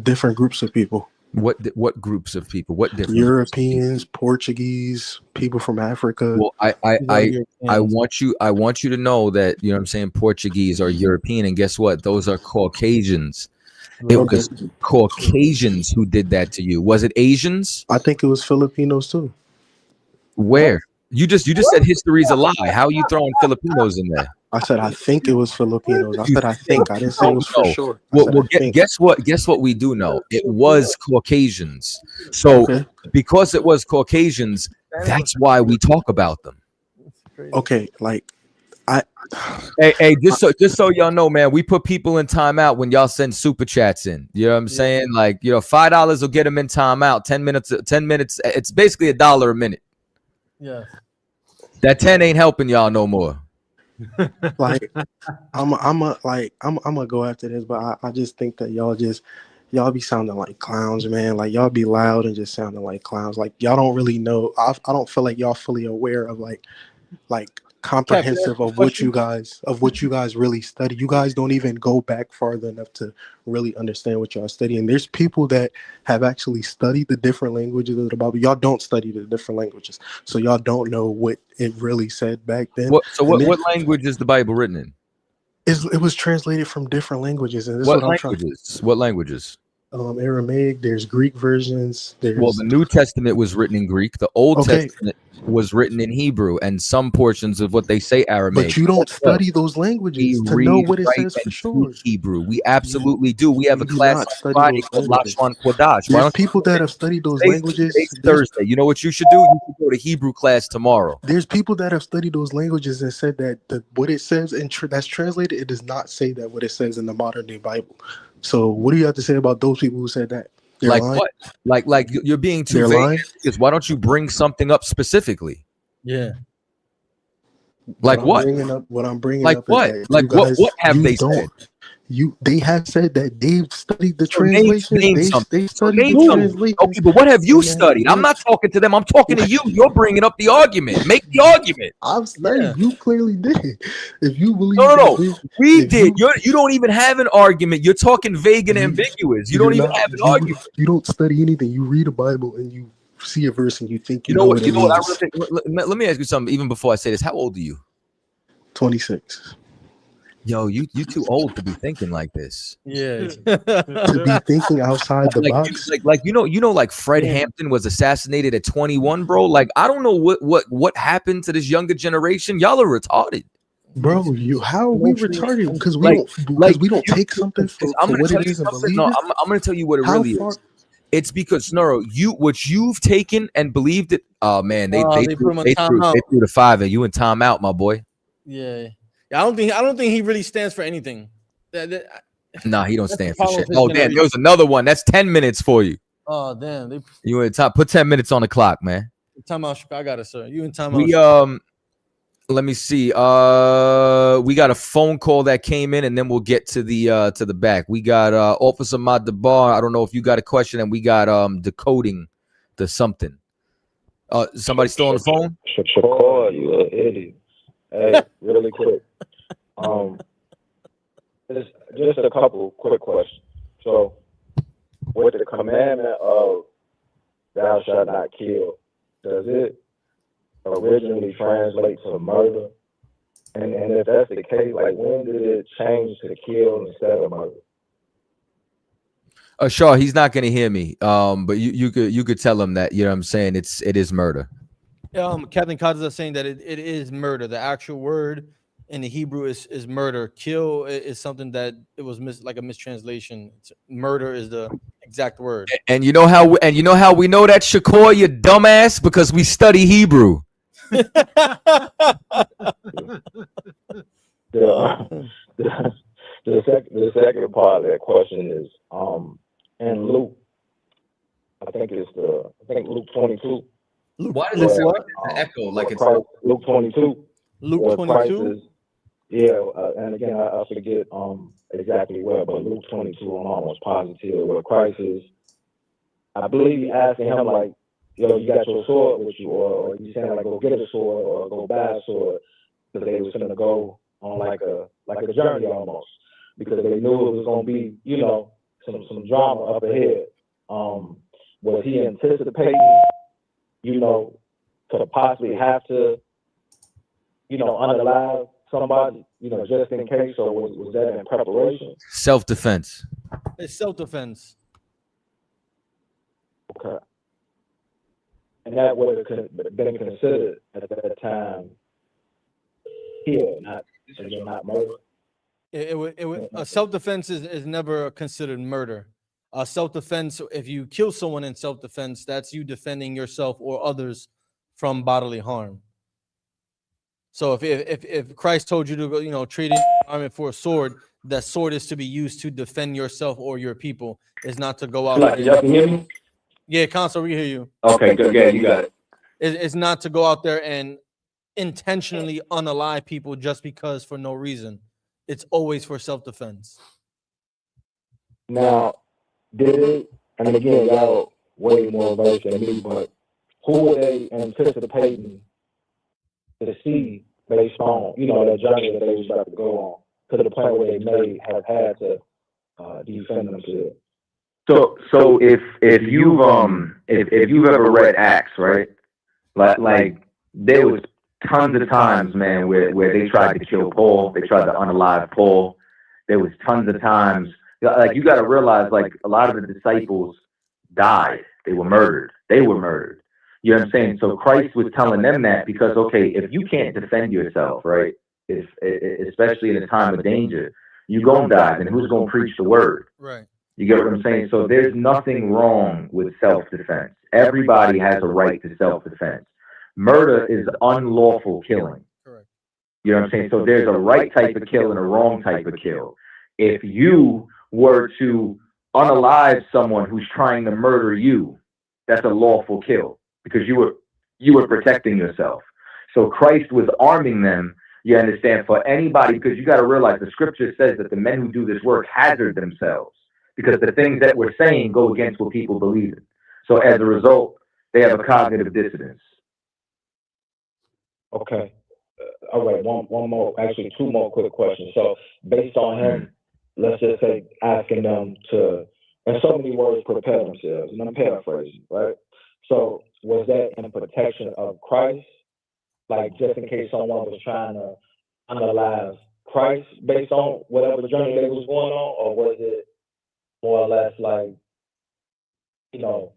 Different groups of people. What groups of people? What different Europeans, Portuguese, people from Africa. Well, I want you to know that, you know what I'm saying, Portuguese or European, and guess what? Those are Caucasians. It was Caucasians who did that to you. Was it Asians? I think it was Filipinos too. Where? You just said history's a lie. How are you throwing Filipinos in there? I said I think it was Filipinos. I said I think. I didn't say it was for sure. Well, guess what? Guess what we do know? It was Caucasians. So because it was Caucasians, that's why we talk about them. Okay, like Hey, just so y'all know, man, we put people in timeout when y'all send super chats in. You know what I'm saying? Like, you know, $5 will get them in timeout. 10 minutes. It's basically $1 a minute. Yeah. That 10 ain't helping y'all no more. Like I'm gonna go after this, but I just think that y'all be sounding like clowns, man. Like y'all be loud and just sounding like clowns. Like y'all don't really know. I don't feel like y'all fully aware of like comprehensive of what you guys really study. You guys don't even go back farther enough to really understand what y'all studying. There's people that have actually studied the different languages of the Bible. Y'all don't study the different languages, so y'all don't know what it really said back then. What language is the Bible written in? It was translated from different languages, and this What is what I'm trying. What languages? Aramaic. There's Greek versions. Well, the New Testament was written in Greek. The Old Testament was written in Hebrew, and some portions of what they say Aramaic. But you don't study those languages to know what it says for sure. Hebrew. We absolutely do. We have a do class not on study Friday those called languages. Lashon Kodash. There's people that have studied those languages. Today's Thursday. You know what you should do? You should go to Hebrew class tomorrow. There's people that have studied those languages and said that what it says and that's translated, it does not say that what it says in the modern day Bible. So what do you have to say about those people who said that? They're like lying? what? Like you're being too They're vague. lying? Because why don't you bring something up specifically? Yeah. Like what? What I'm bringing like up what? is that like you guys, what have you they don't, said? They have said that they've studied the So name translations. something. They studied Name the something. translations. Okay, but what have you studied? I'm not talking to them. I'm talking to you. You're bringing up the argument. Make the argument. I've studied. You clearly did. If you believe, No. We did. You don't even have an argument. You're talking vague and ambiguous. You don't even have an argument. You don't study anything. You read a Bible and you see a verse and you think you know what it you know what I means. really think, let me ask you something. Even before I say this, how old are you? 26. Yo, you too old to be thinking like this. Yeah. To be thinking outside the box. Like Fred Hampton was assassinated at 21, bro. Like, I don't know what happened to this younger generation. Y'all are retarded. Bro, how are we retarded? Because we don't take something for what it is and believe No, it? I'm gonna tell you what it really is. It's because Snurro, what you've taken and believed it. Oh man, they threw the 5 at you in timeout, my boy. Yeah. I don't think he really stands for anything. Nah, he don't stand for shit. Oh damn, there was another one. That's 10 minutes for you. Oh damn. You in time? Put 10 minutes on the clock, man. Timeout. I got it, sir. You in timeout? We let me see. We got a phone call that came in, and then we'll get to the back. We got Officer Madabar. I don't know if you got a question, and we got decoding the something. Somebody still on the phone? Shakur, you an idiot. Hey, really quick. Just a couple quick questions. So, with the commandment of "Thou shalt not kill," does it originally translate to murder? And if that's the case, like when did it change to kill instead of murder? Shaw, he's not gonna hear me. But you could tell him that, you know what I'm saying, it is murder. Captain Kaza is saying that it is murder. The actual word in the Hebrew is murder. Kill is something that it was like a mistranslation. Murder is the exact word. And you know how we know that, Shakur, you dumbass? Because we study Hebrew. The second part of that question is in Luke. I think Luke 22. Why does it sound like an echo? Like it's Christ, Luke 22. Luke 22. And again, I forget exactly where, but Luke 22, I'm almost positive where Christ is. I believe asking him like, "Yo, you got your sword with you," or you saying like, "Go get a sword," or "Go buy a sword," because they was gonna go on like a journey almost, because they knew it was gonna be, some drama up ahead. Was he anticipating, to possibly have to, unalive somebody, just in case, or was that in preparation? Self-defense. It's self-defense. Okay. And that would have been considered at that time here, not murder. A self-defense is never considered murder. Self-defense, if you kill someone in self-defense, that's you defending yourself or others from bodily harm. So if Christ told you to go, trade in armament for a sword, that sword is to be used to defend yourself or your people. Is not to go out. Y'all can hear me? Yeah, Console, we hear you. Okay, good. Yeah, you got it. It's not to go out there and intentionally unalive people just because for no reason. It's always for self-defense. Now, did it, and again, y'all way more versed than me, but who were they anticipating to see based on, you know, that journey that they was about to go on, to the point where they may have had to defend themselves. So if you've ever read Acts, right? Like there was tons of times, man, where they tried to kill Paul, they tried to unalive Paul. There was tons of times, like you got to realize, like a lot of the disciples died. They were murdered. You know what I'm saying? So Christ was telling them that because, okay, if you can't defend yourself, right, if especially in a time of danger, you gonna die. Then who's gonna preach the word? Right. You get what I'm saying? So there's nothing wrong with self-defense. Everybody has a right to self-defense. Murder is unlawful killing. Correct. You know what I'm saying? So there's a right type of kill and a wrong type of kill. If you were to unalive someone who's trying to murder you, that's a lawful kill because you were protecting yourself. So Christ was arming them, you understand, for anybody, because you got to realize the scripture says that the men who do this work hazard themselves because the things that we're saying go against what people believe in. So as a result, they have a cognitive dissonance. Okay. All right, one more, actually two more quick questions. So based on him, let's just say asking them to, in so many words, prepare themselves, and I'm paraphrasing, right? So was that in protection of Christ? Like just in case someone was trying to unalive Christ based on whatever journey they was going on, or was it more or less like, you know,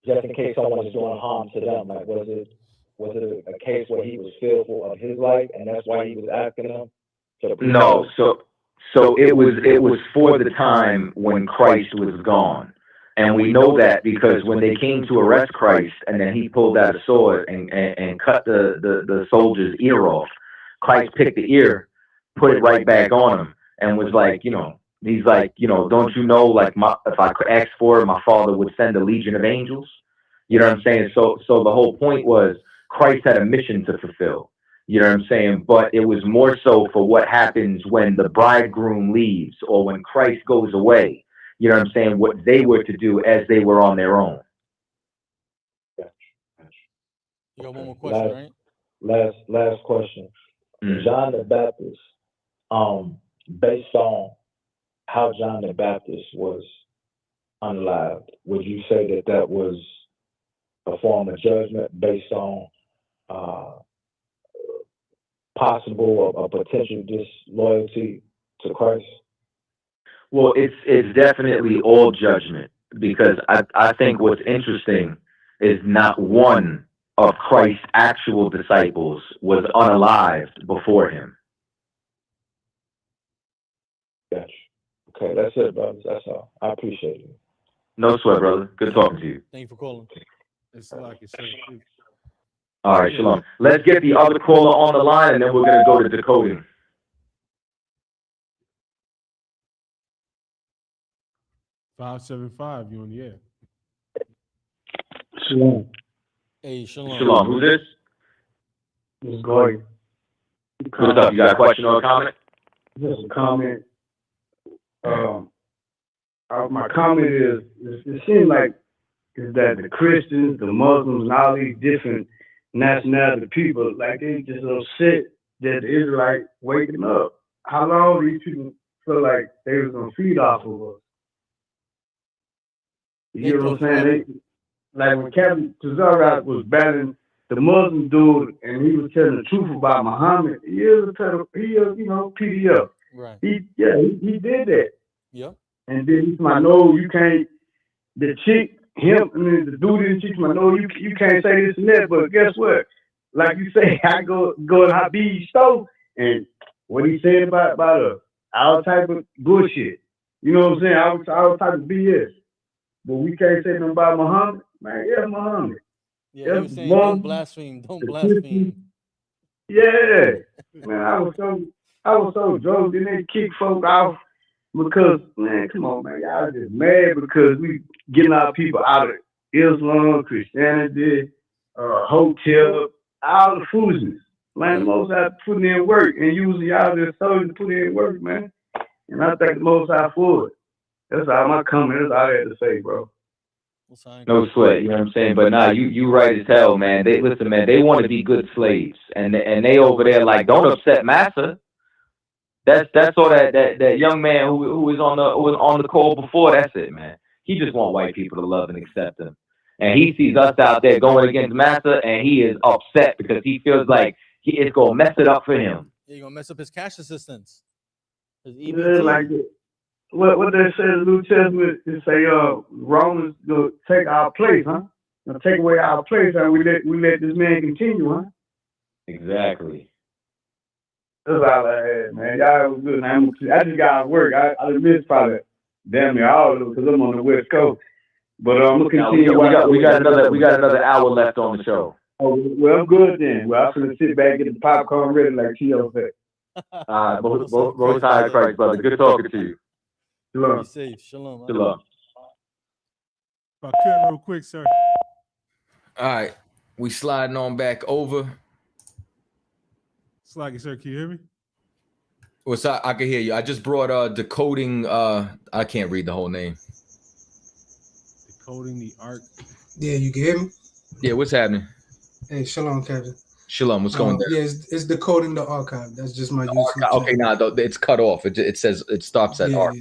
just in case someone was doing harm to them? Like was it a case where he was fearful of his life and that's why he was asking them to prepare? No, so it was for the time when Christ was gone. And we know that because when they came to arrest Christ and then he pulled out a sword and cut the soldier's ear off, Christ picked the ear, put it right back on him, and was like, you know, he's like, you know, don't you know, like if I asked for it, my Father would send a legion of angels. You know what I'm saying? So the whole point was Christ had a mission to fulfill. You know what I'm saying? But it was more so for what happens when the bridegroom leaves or when Christ goes away. You know what I'm saying? What they were to do as they were on their own. You got one more question, right? Last question. John the Baptist, based on how John the Baptist was unalived, would you say that was a form of judgment based on possible or potential disloyalty to Christ? Well, it's definitely all judgment because I think what's interesting is not one of Christ's actual disciples was unalived before him. Gotcha. Okay, that's it, brothers. That's all. I appreciate it. No sweat, brother. Good talking to you. Thank you for calling. It's like it's all right, shalom. Let's get the other caller on the line, and then we're gonna go to decoding. 575, you on the air. Shalom. Hey, shalom. Shalom. Who's this? This is Gordon. What's up? You got a question or a comment? Just a comment. My comment is, it seems like is that the Christians, the Muslims, and all these different nationality people, like they just upset that the Israelite waking up. How long these people feel like they was gonna feed off of us? You know what I'm saying? Like when Captain Tazara was battling the Muslim dude and he was telling the truth about Muhammad, he is PDF. Right. He did that. Yep. And then he's like, no, you can't. The chick, the dude in the chick, like, no, you can't say this and that. But guess what? Like you say, I go to Habib's store and what he said about all type of bullshit. You know what I'm saying? All type of BS. But we can't say nothing about Muhammad. Man, yeah, Muhammad. Yeah, he was saying, don't blaspheme, don't blaspheme. Yeah. Man, I was so drunk. Then they kick folk off because, man, come on, man. Y'all just mad because we getting our people out of Islam, Christianity, hotel, all the foolishness. Man, the Most High putting in work and using y'all just soldiers to put in work, man. And I thank the Most High for it. That's all my comment. That's all I had to say, bro. No sweat, you know what I'm saying? But nah, you right as hell, man. They listen, man, they want to be good slaves. And they over there like, don't upset massa. That's all that young man who was on the call before, that's it, man. He just want white people to love and accept him. And he sees us out there going against massa, and he is upset because he feels like it's gonna mess it up for him. Yeah, you're gonna mess up his cash assistance. His Yeah, EBT. like what they say in the New Testament is say Romans go take our place, huh? Now take away our place, and we let this man continue, huh? Exactly. That's all I had, man. Y'all was good. Man. I just got out of work. I missed probably damn near all of it because I'm on the West Coast. But I'm gonna continue. We got another hour left on the show. Oh, well, I'm good then. Well, I'm gonna sit back, get the popcorn ready, like Tio said. Both sides, Christ, brother. Good talking to you. Shalom. Be safe. Shalom. Shalom. If I could, real quick, sir. All right, we sliding on back over. Slaggy, sir, can you hear me? What's up? I can hear you. I just brought decoding. I can't read the whole name. Decoding the Ark. Yeah, you can hear me? Yeah, what's happening? Hey, shalom, Kevin. Shalom, what's going on? Yeah, it's decoding the archive. That's just my YouTube channel. Okay, nah, it's cut off. It says it stops at arc.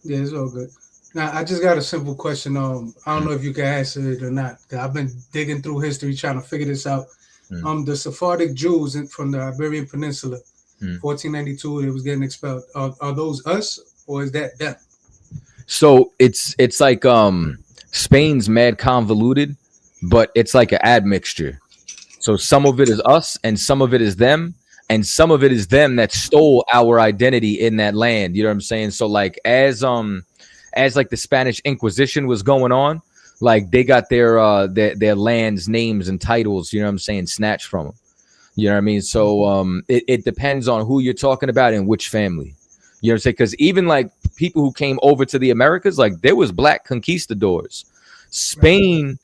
Yeah, it's all good. Now, I just got a simple question. I don't know if you can answer it or not. I've been digging through history trying to figure this out. The Sephardic Jews from the Iberian Peninsula, 1492, they was getting expelled. Are those us or is that them? So it's like Spain's mad convoluted, but it's like an admixture. So some of it is us and some of it is them, and some of it is them that stole our identity in that land. You know what I'm saying? So like as like the Spanish Inquisition was going on, like they got their lands, names, and titles, you know what I'm saying, snatched from them. You know what I mean? So it depends on who you're talking about and which family. You know what I'm saying? Because even like people who came over to the Americas, like there was black conquistadors. Spain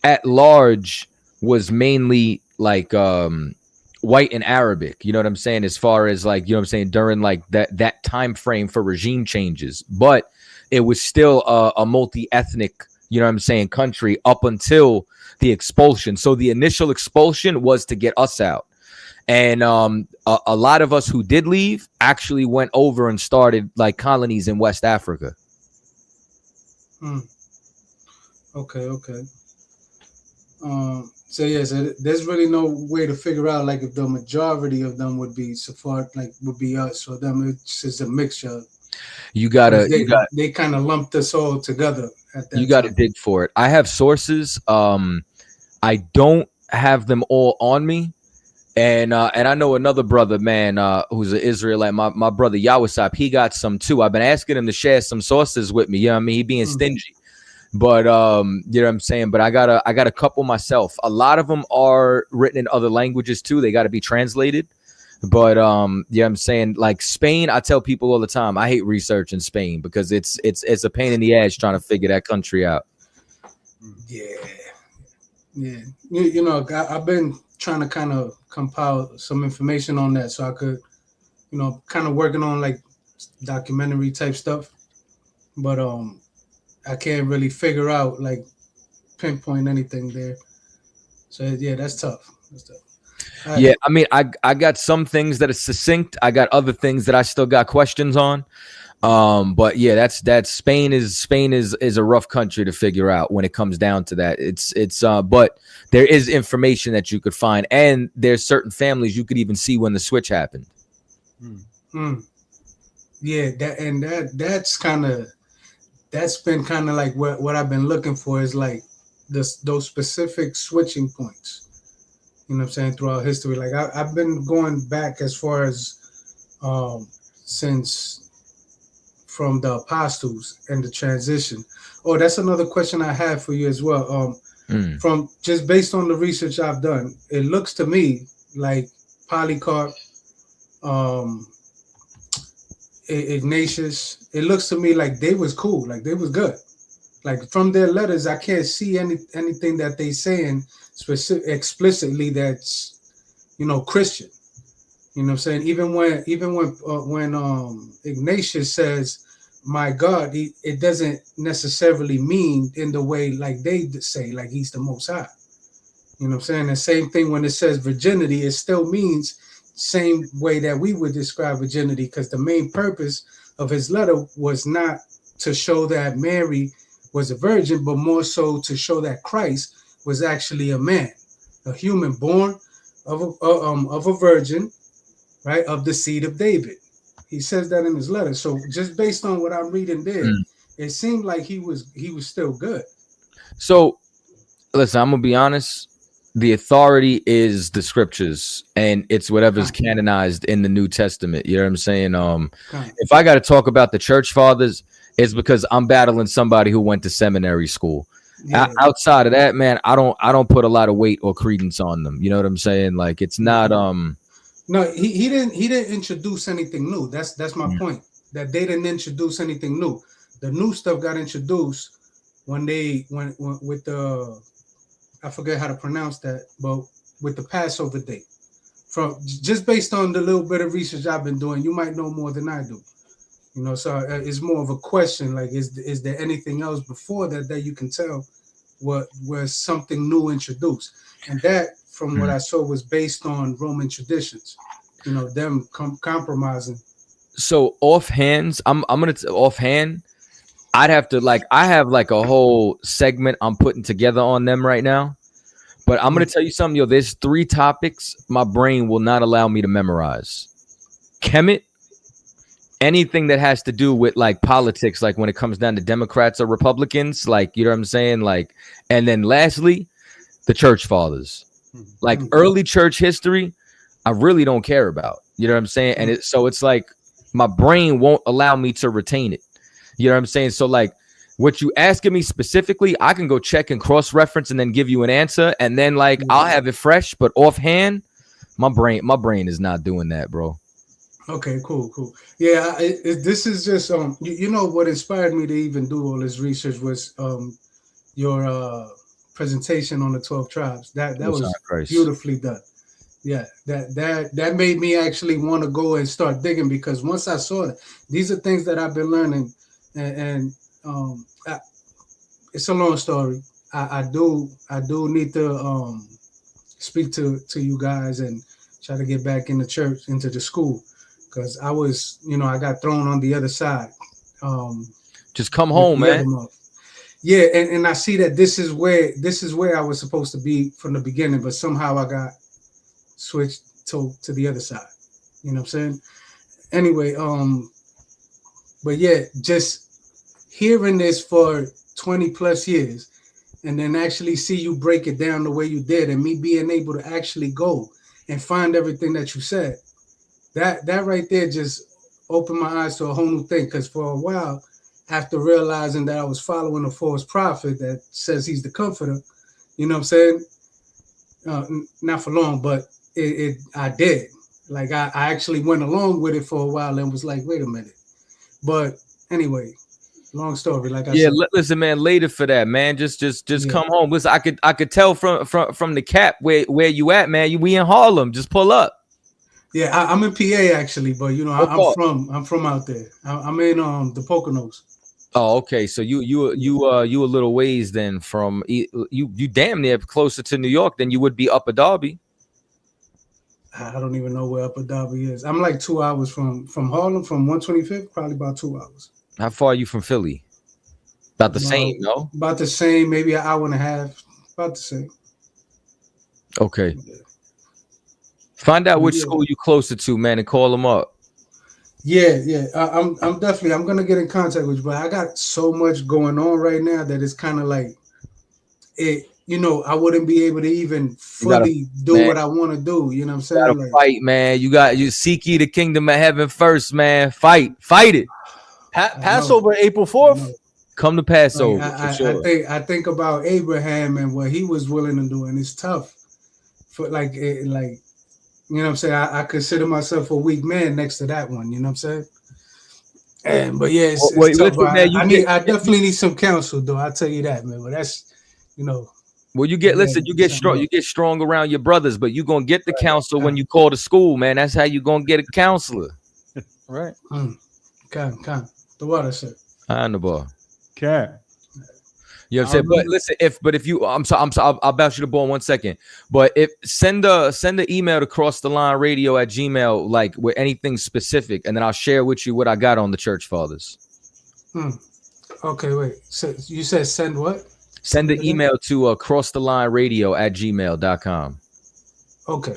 at large was mainly like white and Arabic. You know what I'm saying? As far as like, you know what I'm saying, during like that time frame for regime changes. But it was still a multi-ethnic, you know what I'm saying, country up until the expulsion. So the initial expulsion was to get us out. And a lot of us who did leave actually went over and started like colonies in West Africa. Okay. So there's really no way to figure out like if the majority of them would be Sephardic, like would be us, or them. It's just a mixture. They kind of lumped us all together at that. You got to dig for it. I have sources. I don't have them all on me. And I know another brother, man, who's an Israelite, my brother YAHANNA, he got some too. I've been asking him to share some sources with me. You know what I mean? He being stingy. But you know what I'm saying? But I got a couple myself. A lot of them are written in other languages too. They got to be translated. But you know what I'm saying? Like Spain, I tell people all the time, I hate research in Spain because it's a pain in the ass trying to figure that country out. Yeah. You know, I've been trying to kind of compile some information on that so I could, you know, kind of working on like documentary type stuff. But I can't really figure out like pinpoint anything there. So yeah, that's tough. Right. Yeah, I mean, I got some things that are succinct. I got other things that I still got questions on. But yeah, that's Spain is a rough country to figure out when it comes down to that. It's but there is information that you could find, and there's certain families you could even see when the switch happened. Yeah, that's been kind of like what I've been looking for is like those specific switching points. You know what I'm saying, throughout history. Like I've been going back as far as since from the apostles and the transition. Oh, that's another question I have for you as well. From just based on the research I've done, it looks to me like Polycarp, Ignatius, it looks to me like they was cool, like they was good. Like from their letters, I can't see anything that they saying explicitly that's, you know, Christian. You know what I'm saying? Even when Ignatius says my God, it doesn't necessarily mean in the way like they say, like he's the Most High. You know what I'm saying? The same thing when it says virginity, it still means same way that we would describe virginity, because the main purpose of his letter was not to show that Mary was a virgin, but more so to show that Christ was actually a man, a human born of a virgin, right, of the seed of David. He says that in his letter. So just based on what I'm reading there, it seemed like he was still good. So listen, I'm gonna be honest. The authority is the scriptures, and it's whatever's canonized in the New Testament. You know what I'm saying? If I got to talk about the church fathers, it's because I'm battling somebody who went to seminary school. Yeah. Outside of that, man, I don't put a lot of weight or credence on them. You know what I'm saying? Like, it's not No, he didn't introduce anything new. That's my point. That they didn't introduce anything new. The new stuff got introduced when with the, I forget how to pronounce that, but with the Passover date. From just based on the little bit of research I've been doing, you might know more than I do. You know, so it's more of a question, like, is there anything else before that you can tell what was something new introduced? And that, from what I saw, was based on Roman traditions. You know, them compromising. So offhand, I'd have to, like, I have like a whole segment I'm putting together on them right now. But I'm going to tell you something, yo, there's 3 topics my brain will not allow me to memorize. Kemet, anything that has to do with like politics, like when it comes down to Democrats or Republicans, like, you know what I'm saying? Like, and then lastly, the church fathers, like early church history, I really don't care about, you know what I'm saying? And it's like my brain won't allow me to retain it. You know what I'm saying? So like, what you asking me specifically, I can go check and cross-reference and then give you an answer, and then like I'll have it fresh. But offhand, my brain is not doing that, bro. Okay, cool. Yeah, this is just you know what inspired me to even do all this research was your presentation on the 12 tribes. That was beautifully done. Yeah, that made me actually want to go and start digging, because once I saw it, these are things that I've been learning, and it's a long story. I do need to speak to you guys and try to get back in the church, into the school, because I was, you know, I got thrown on the other side. Just come home, man. Yeah, and I see that this is where I was supposed to be from the beginning, but somehow I got switched to the other side. You know what I'm saying? Anyway, but yeah, just hearing this for 20 plus years, and then actually see you break it down the way you did, and me being able to actually go and find everything that you said, that right there just opened my eyes to a whole new thing. Because for a while, after realizing that I was following a false prophet that says he's the comforter, you know what I'm saying? Not for long, but I did. Like I actually went along with it for a while and was like, wait a minute. But anyway, long story. Like I said. Listen, man, later for that, man. Just come home. Listen, I could tell from the cap where you at, man. We in Harlem. Just pull up. Yeah, I'm in PA actually, but you know, I'm from out there. I'm in the Poconos. Oh, okay. So you a little ways then from you damn near closer to New York than you would be Upper Darby. I don't even know where Upper Darby is. I'm like 2 hours from Harlem, from 125th, probably about 2 hours. How far are you from Philly? About the same, no? About the same, maybe an hour and a half. About the same. Okay. Find out which school you closer to, man, and call them up. Yeah. I'm definitely, I'm gonna get in contact with you, but I got so much going on right now that it's kind of like it. You know, I wouldn't be able to even fully do what I want to do. You know what I'm saying? You gotta fight, man. You seek ye the kingdom of heaven first, man. Fight it. Passover, April 4th. Come to Passover. Like, sure. I think about Abraham and what he was willing to do, and it's tough. For like you know what I'm saying? I consider myself a weak man next to that one. You know what I'm saying? But yeah, it's tough. Man, I definitely need some counsel, though. I'll tell you that, man. But that's, you know. Well, you get strong. You get strong around your brothers, but you gonna get the counsel when you call to school, man. That's how you gonna get a counselor. Right. Come. The water, sir. On the ball. Cat. You know what I'm saying? But listen, if you, I'm sorry, I'll bounce you the ball in 1 second. But if send the email to crossthelineradio@gmail, like with anything specific, and then I'll share with you what I got on the church fathers. Okay, wait. So you said send what? Send the email to crossthelineradio@gmail.com. Okay.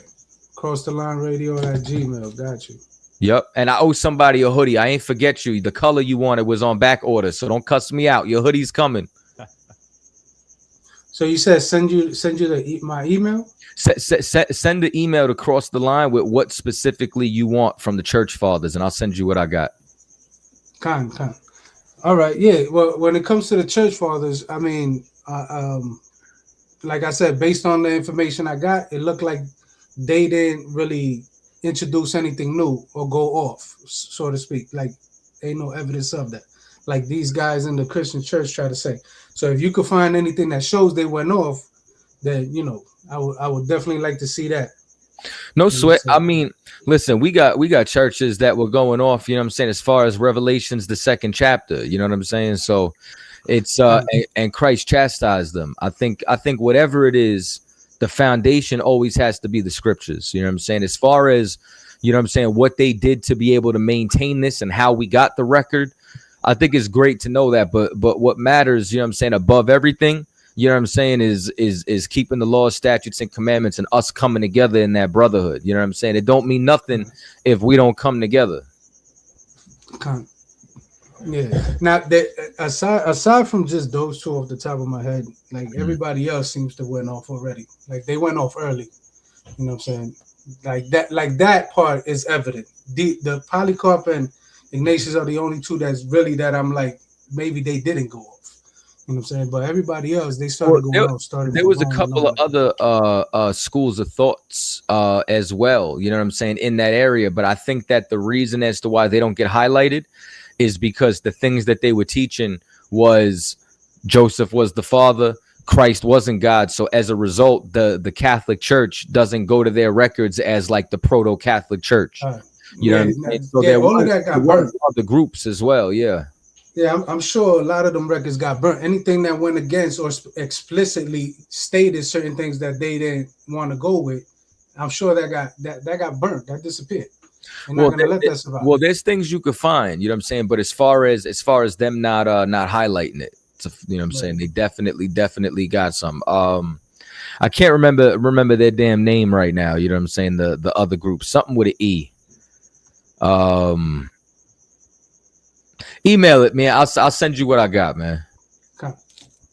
Crossthelineradio@gmail. Got you. Yep. And I owe somebody a hoodie. I ain't forget you. The color you wanted was on back order, so don't cuss me out. Your hoodie's coming. So you said send you my email? Send the email to Cross the Line with what specifically you want from the church fathers, and I'll send you what I got. Kind. All right, yeah. Well, when it comes to the church fathers, I mean, like I said, based on the information I got, it looked like they didn't really introduce anything new or go off, so to speak. Like, ain't no evidence of that. Like these guys in the Christian church try to say. So if you could find anything that shows they went off, then I would definitely like to see that. No sweat. I mean, listen, we got churches that were going off, you know what I'm saying, as far as Revelations, the 2nd chapter, you know what I'm saying? So it's and Christ chastised them. I think whatever it is, the foundation always has to be the scriptures, you know what I'm saying? As far as, you know what I'm saying, what they did to be able to maintain this and how we got the record, I think it's great to know that, but what matters, you know what I'm saying, above everything, you know what I'm saying, is keeping the laws, statutes, and commandments, and us coming together in that brotherhood. You know what I'm saying? It don't mean nothing if we don't come together. Yeah. Now, aside from just those two off the top of my head, like everybody else seems to went off already. Like they went off early. You know what I'm saying? Like that part is evident. The Polycarp and Ignatius are the only two that I'm like, maybe they didn't go off. You know what I'm saying? But everybody else, they started going off. There was a couple of other schools of thoughts as well, you know what I'm saying, in that area. But I think that the reason as to why they don't get highlighted is because the things that they were teaching was Joseph was the father, Christ wasn't God. So as a result, the Catholic Church doesn't go to their records as like the proto-Catholic Church. You know what I'm saying? So there were other groups as well, yeah. Yeah, I'm sure a lot of them records got burnt. Anything that went against or explicitly stated certain things that they didn't want to go with, I'm sure that got burnt, that disappeared. They're not gonna let that survive. Well, there's things you could find, you know what I'm saying, but as far as them not highlighting it, you know what I'm saying, they definitely got some. I can't remember their damn name right now, you know what I'm saying, the other group, something with an E. Email it, man. I'll send you what I got, man.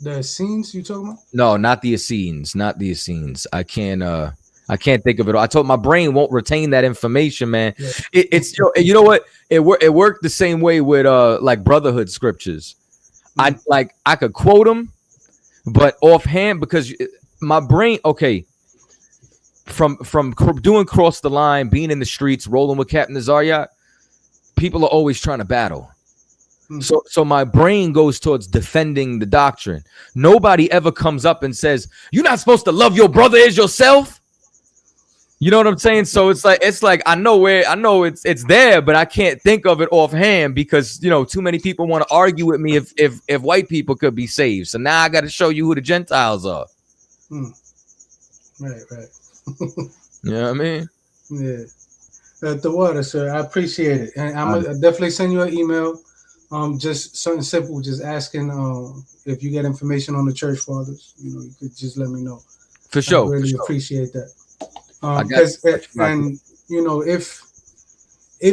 The Essenes you talking about? No, not the Essenes, not the Essenes. I can't think of it all. I told my brain won't retain that information, man. Yeah. It's you know what? It worked the same way with like brotherhood scriptures. I could quote them, but offhand, because my brain, okay, from doing Cross the Line, being in the streets, rolling with Captain Nazariot, people are always trying to battle. So my brain goes towards defending the doctrine. Nobody ever comes up and says, you're not supposed to love your brother as yourself. You know what I'm saying? So it's like I know it's there, but I can't think of it offhand because, you know, too many people want to argue with me if white people could be saved. So now I got to show you who the Gentiles are. Right. You know what I mean? Yeah. The water, sir. I appreciate it. And I'm gonna definitely send you an email. Just something simple, just asking if you get information on the church fathers, you know, you could just let me know. For sure. I really appreciate that. And you know, if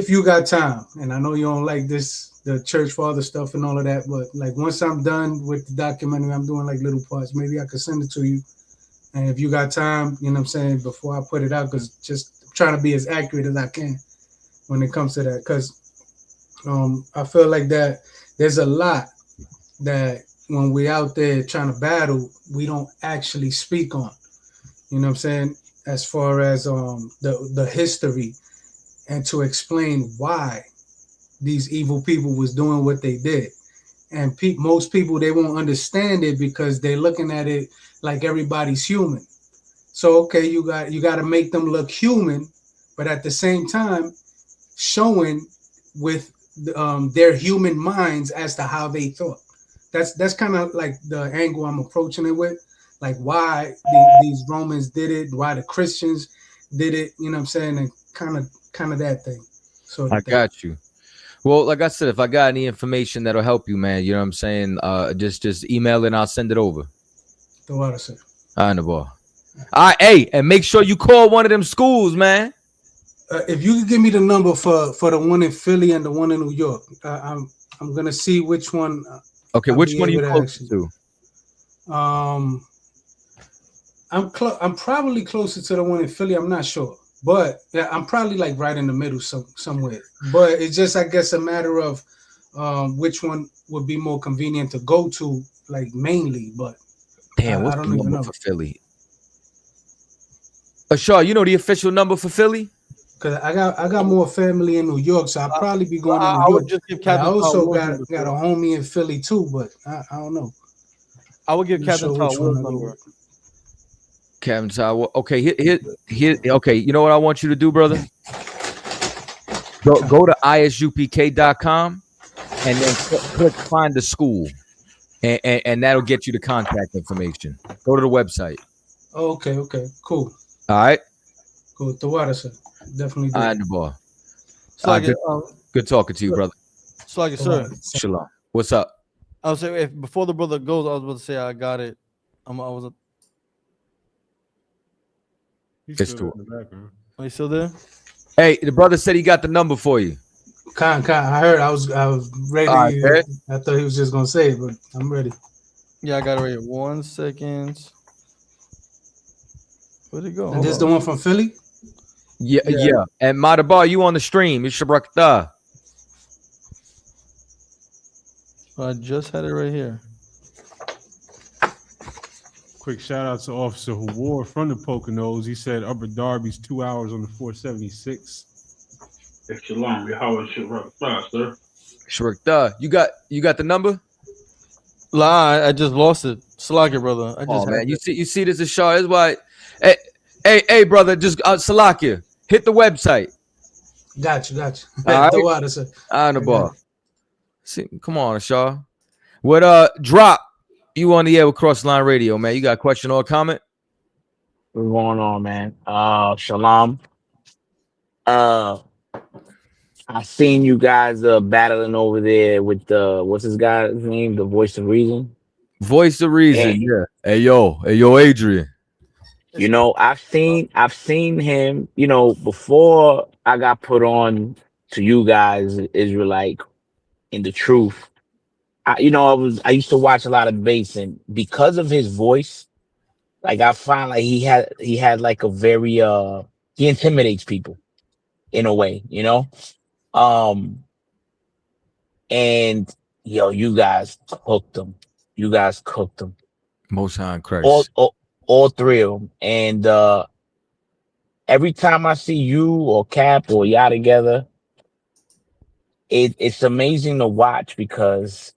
you got time, and I know you don't like the church father stuff and all of that, but like once I'm done with the documentary, I'm doing like little parts. Maybe I could send it to you. And if you got time, you know what I'm saying, before I put it out, because just trying to be as accurate as I can when it comes to that, because I feel like that there's a lot that when we're out there trying to battle, we don't actually speak on. You know what I'm saying? As far as the history and to explain why these evil people was doing what they did. And most people, they won't understand it because they're looking at it like everybody's human. So, okay, you got to make them look human, but at the same time, showing with their human minds as to how they thought. That's kind of like the angle I'm approaching it with, like why these Romans did it, why the Christians did it, you know what I'm saying, and kind of that thing. So I got you. Well, like I said, if I got any information that'll help you, man, you know what I'm saying, just email it and I'll send it over. The water, sir. I know, boy. All right, hey, and make sure you call one of them schools, man. If you could give me the number for the one in Philly and the one in New York, I'm gonna see which one. Okay, which one are you close to? I'm probably closer to the one in Philly. I'm not sure, but yeah, I'm probably like right in the middle somewhere. But it's just, I guess, a matter of which one would be more convenient to go to, like mainly. But damn, what's I don't the even number know for Philly? Shaw, you know the official number for Philly? Because I got more family in New York, so I'll probably be going to New I York. would just give I Captain also Todd got Wilson's a homie in Philly too, but I don't know. I would give I'm Captain sure Todd which one Wilson's I go number. with. Captain Todd. Okay, here. Okay, you know what I want you to do, brother? Go to ISUPK.com and then click find the school, and that'll get you the contact information. Go to the website. Oh, okay, cool. All right. Cool. The water, sir. Definitely. All right, the ball. Good talking to you, brother. So like, sir. Shalom. What's up? I was saying, if before the brother goes, I was about to say I got it. He's still in the background. Are you still there? Hey, the brother said he got the number for you. I heard. I was ready. Right, I thought he was just gonna say it, but I'm ready. Yeah, I got it right here. 1 second. Where'd it go? And this is the one from Philly? Yeah. And Madabar, you on the stream. It's Shabrakta. I just had it right here. Quick shout out to Officer who wore from the Poconos. He said Upper Darby's 2 hours on the 476. Shalom, how is Shabrakta, sir? Shabrakta. You got the number? Lie, I just lost it. Salakia, brother. I just man, you see this is Shaw. Is why. Hey, brother, just Salakia. Hit the website. Got you. All right. The water, sir. On the ball. See, come on, Shaw. What drop? You on the air with Crossline Radio, man. You got a question or a comment? What's going on, man? Shalom. I seen you guys battling over there with the what's his guy's name? The Voice of Reason. Voice of Reason, yeah. Hey yo, Adrian. You know, I've seen him, you know, before I got put on to you guys, Israelite, in the truth. I used to watch a lot of debates, and because of his voice, like I find like he had like a very he intimidates people in a way, you know. And you guys cooked them. Most High in Christ. All three of them. And every time I see you or Cap or y'all together, it's amazing to watch, because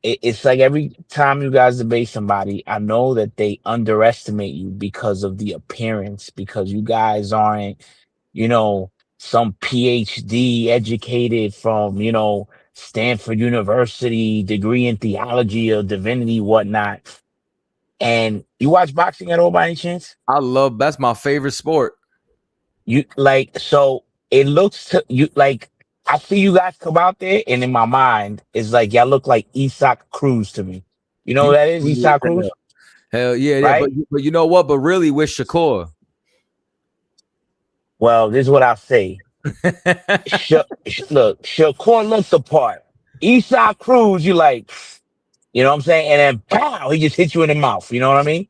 it's like every time you guys debate somebody, I know that they underestimate you because of the appearance, because you guys aren't, some PhD educated from, Stanford University, degree in theology or divinity, whatnot. And you watch boxing at all by any chance? That's my favorite sport. So it looks to you like, I see you guys come out there, and in my mind, it's like y'all look like I.S.U.P.K Cruz to me. You know who that is? I.S.U.P.K Cruz? Hell yeah, right? But you know what? But really, with Shakur. Well, this is what I'll say. Look, Shakur looks the part. I.S.U.P.K Cruz, you like, you know what I'm saying? And then pow, he just hits you in the mouth. You know what I mean?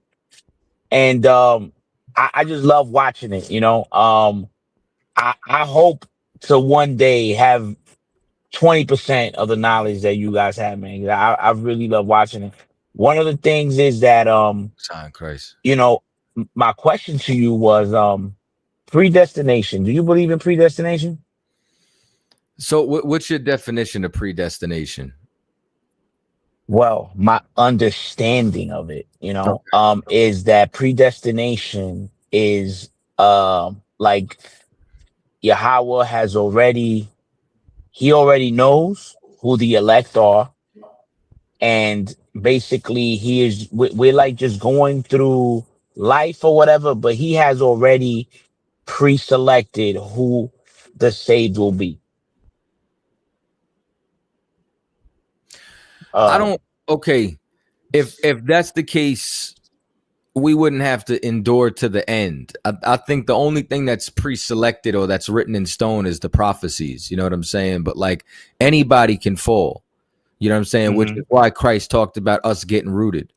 And I just love watching it. I hope to one day have 20% of the knowledge that you guys have, man. I really love watching it. One of the things is that Christ. My question to you was predestination. Do you believe in predestination? So what's your definition of predestination? Well, my understanding of it, is that predestination is like Yahweh has already he already knows who the elect are, and basically we're like just going through life or whatever, but he has already pre-selected who the saved will be. I don't. Okay, if that's the case, we wouldn't have to endure to the end. I think the only thing that's pre-selected or that's written in stone is the prophecies. You know what I'm saying? But like anybody can fall. You know what I'm saying? Which is why Christ talked about us getting rooted.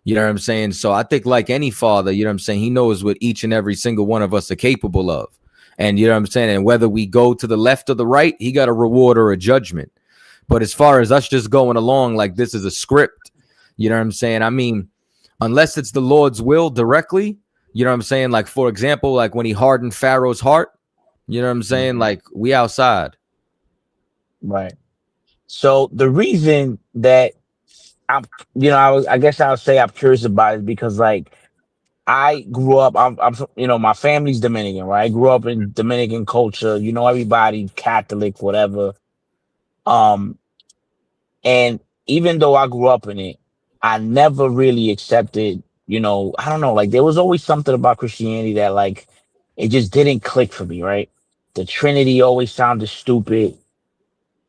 You know what I'm saying? So I think like any father, you know what I'm saying, he knows what each and every single one of us are capable of. And you know what I'm saying? And whether we go to the left or the right, he got a reward or a judgment. But as far as us just going along like this is a script, you know what I'm saying? I mean, unless it's the Lord's will directly, you know what I'm saying? Like, for example, like when he hardened Pharaoh's heart, you know what I'm saying? Like we outside. Right. So the reason that I'm, I guess I'll say I'm curious about it because like I grew up, my family's Dominican, right? I grew up in Dominican culture, everybody Catholic, whatever. And even though I grew up in it, I never really accepted, I don't know, like there was always something about Christianity that like, it just didn't click for me, right? The Trinity always sounded stupid.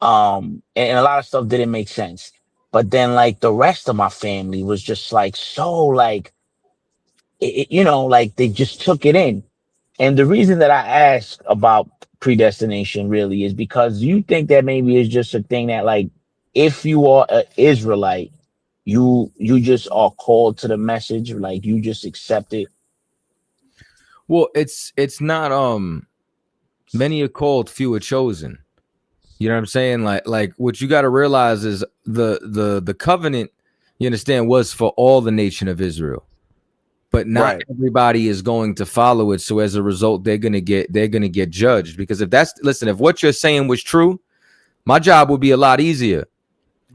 And a lot of stuff didn't make sense. But then like the rest of my family was just like, so like, like they just took it in. And the reason that I ask about predestination really is because you think that maybe it's just a thing that like, if you are an Israelite, you just are called to the message, like you just accept it. Well, it's not many are called, few are chosen. You know what I'm saying? Like what you got to realize is the covenant, you understand, was for all the nation of Israel. But not everybody is going to follow it. So as a result, they're gonna get judged. Because if what you're saying was true, my job would be a lot easier.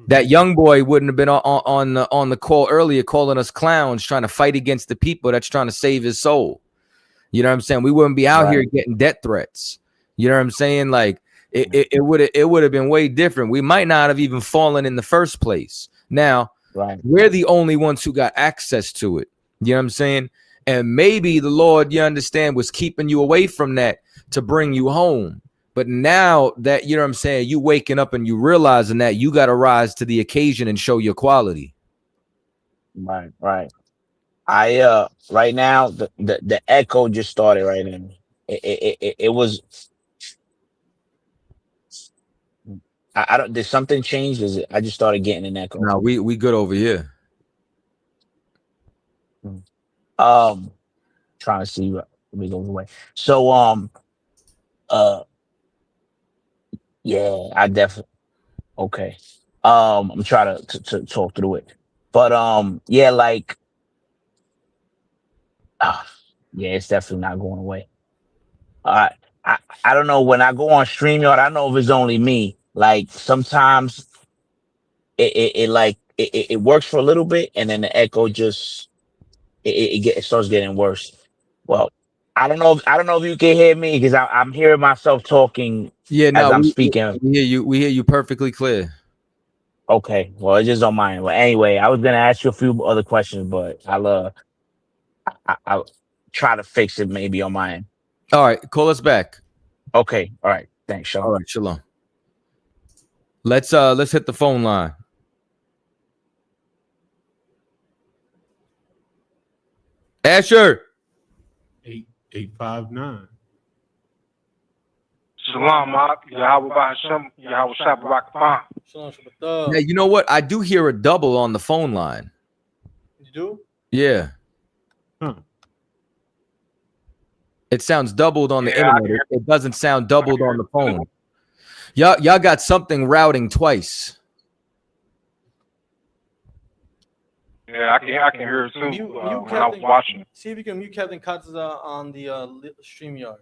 That young boy wouldn't have been on the call earlier calling us clowns, trying to fight against the people that's trying to save his soul. You know what I'm saying? We wouldn't be out here getting death threats. You know what I'm saying? Like it would have been way different. We might not have even fallen in the first place. Now, we're the only ones who got access to it. You know what I'm saying? And maybe the Lord, you understand, was keeping you away from that to bring you home. But now that, you know what I'm saying, you waking up and you realizing that, you got to rise to the occasion and show your quality. Right. I right now the echo just started right now. It was I don't did something change? Is it I just started getting an echo? No, we good over here. Trying to see let me go away. So yeah, I definitely okay. I'm trying to talk through it. But yeah, like yeah, it's definitely not going away. I I don't know when I go on StreamYard, I don't know if it's only me. Like sometimes it works for a little bit and then the echo just it starts getting worse. Well, I don't know if you can hear me because I'm hearing myself talking Yeah, as no, I'm we speaking. hear you perfectly clear. Okay, well it's just on mine. Well, anyway, I was gonna ask you a few other questions, but I'll try to fix it maybe on mine. All right, call us back. Okay, all right. Thanks, Sean. All right, shalom. Let's hit the phone line. Asher. 859. Shalom, Mark. Yahweh Ba'Hashem, Yahweh Shabbat. Yeah, you know what? I do hear a double on the phone line. You do? Yeah. Huh. It sounds doubled on the internet. It doesn't sound doubled on the phone. Y'all got something routing twice. Yeah, I can hear it too when I was watching. See if you can mute Captain Katza on the StreamYard.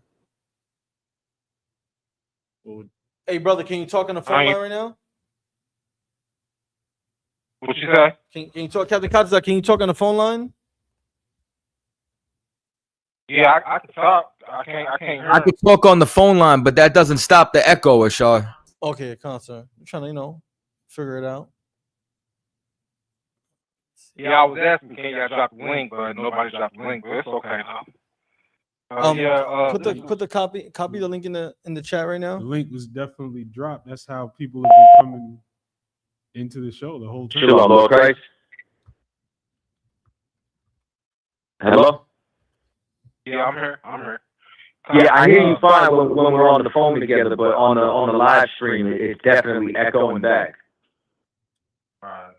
Hey, brother, can you talk on the phone line right now? What you say? Can you talk, Captain Katza? Can you talk on the phone line? Yeah, I can talk. I can't hear. I could talk on the phone line, but that doesn't stop the echo, Ashar. Okay, concert. I'm trying to, figure it out. Yeah, I was asking, can y'all drop the link, but nobody dropped the link, but it's okay though. Put the copy the link in the chat right now. The link was definitely dropped. That's how people have been coming into the show the whole time. Shalom, Lord Christ. Hello? Yeah, I'm here. Yeah, I hear you fine when we're on the phone together, but on the live stream, it's definitely echoing back. Alright.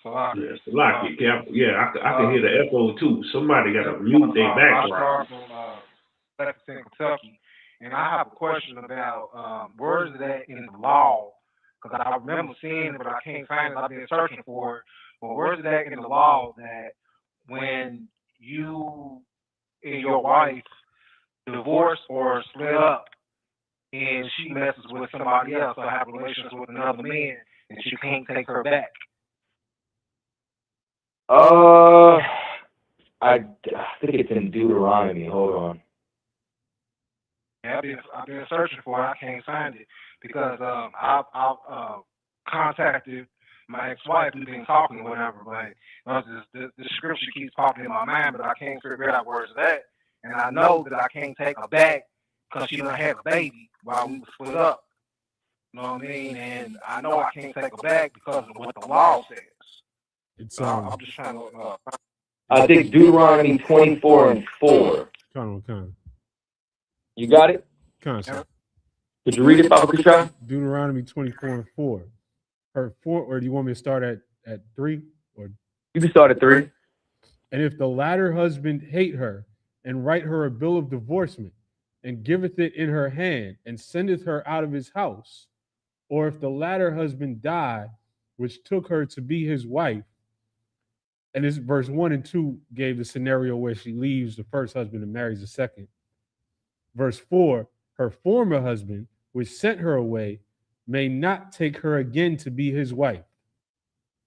Yeah, I can hear the echo too. Somebody got to mute their background. I start from Kentucky, and I have a question about where is that in the law? Because I remember seeing it, but I can't find it. I've been searching for it. But where is that in the law that when you and your wife divorce or split up, and she messes with somebody else or have relations with another man, and you can't take her back? I think it's in Deuteronomy. Hold on. Yeah, I've been searching for it. I can't find it because I've contacted my ex-wife. We've been talking or whatever, but the scripture keeps popping in my mind, but I can't figure out where's that. And I know that I can't take her back because she done had a baby while we were split up. You know what I mean? And I know I can't take her back because of what the law says. It's I'm just trying to. I think Deuteronomy 24:4. Con. You got it? Concept. Could you read it, Baba Kushai? Deuteronomy 24:4. Or 4, or do you want me to start at 3? Or you can start at 3. And if the latter husband hate her, and write her a bill of divorcement, and giveth it in her hand, and sendeth her out of his house, or if the latter husband die, which took her to be his wife, and this verse 1 and 2 gave the scenario where she leaves the first husband and marries the second. Verse 4, her former husband, which sent her away, may not take her again to be his wife.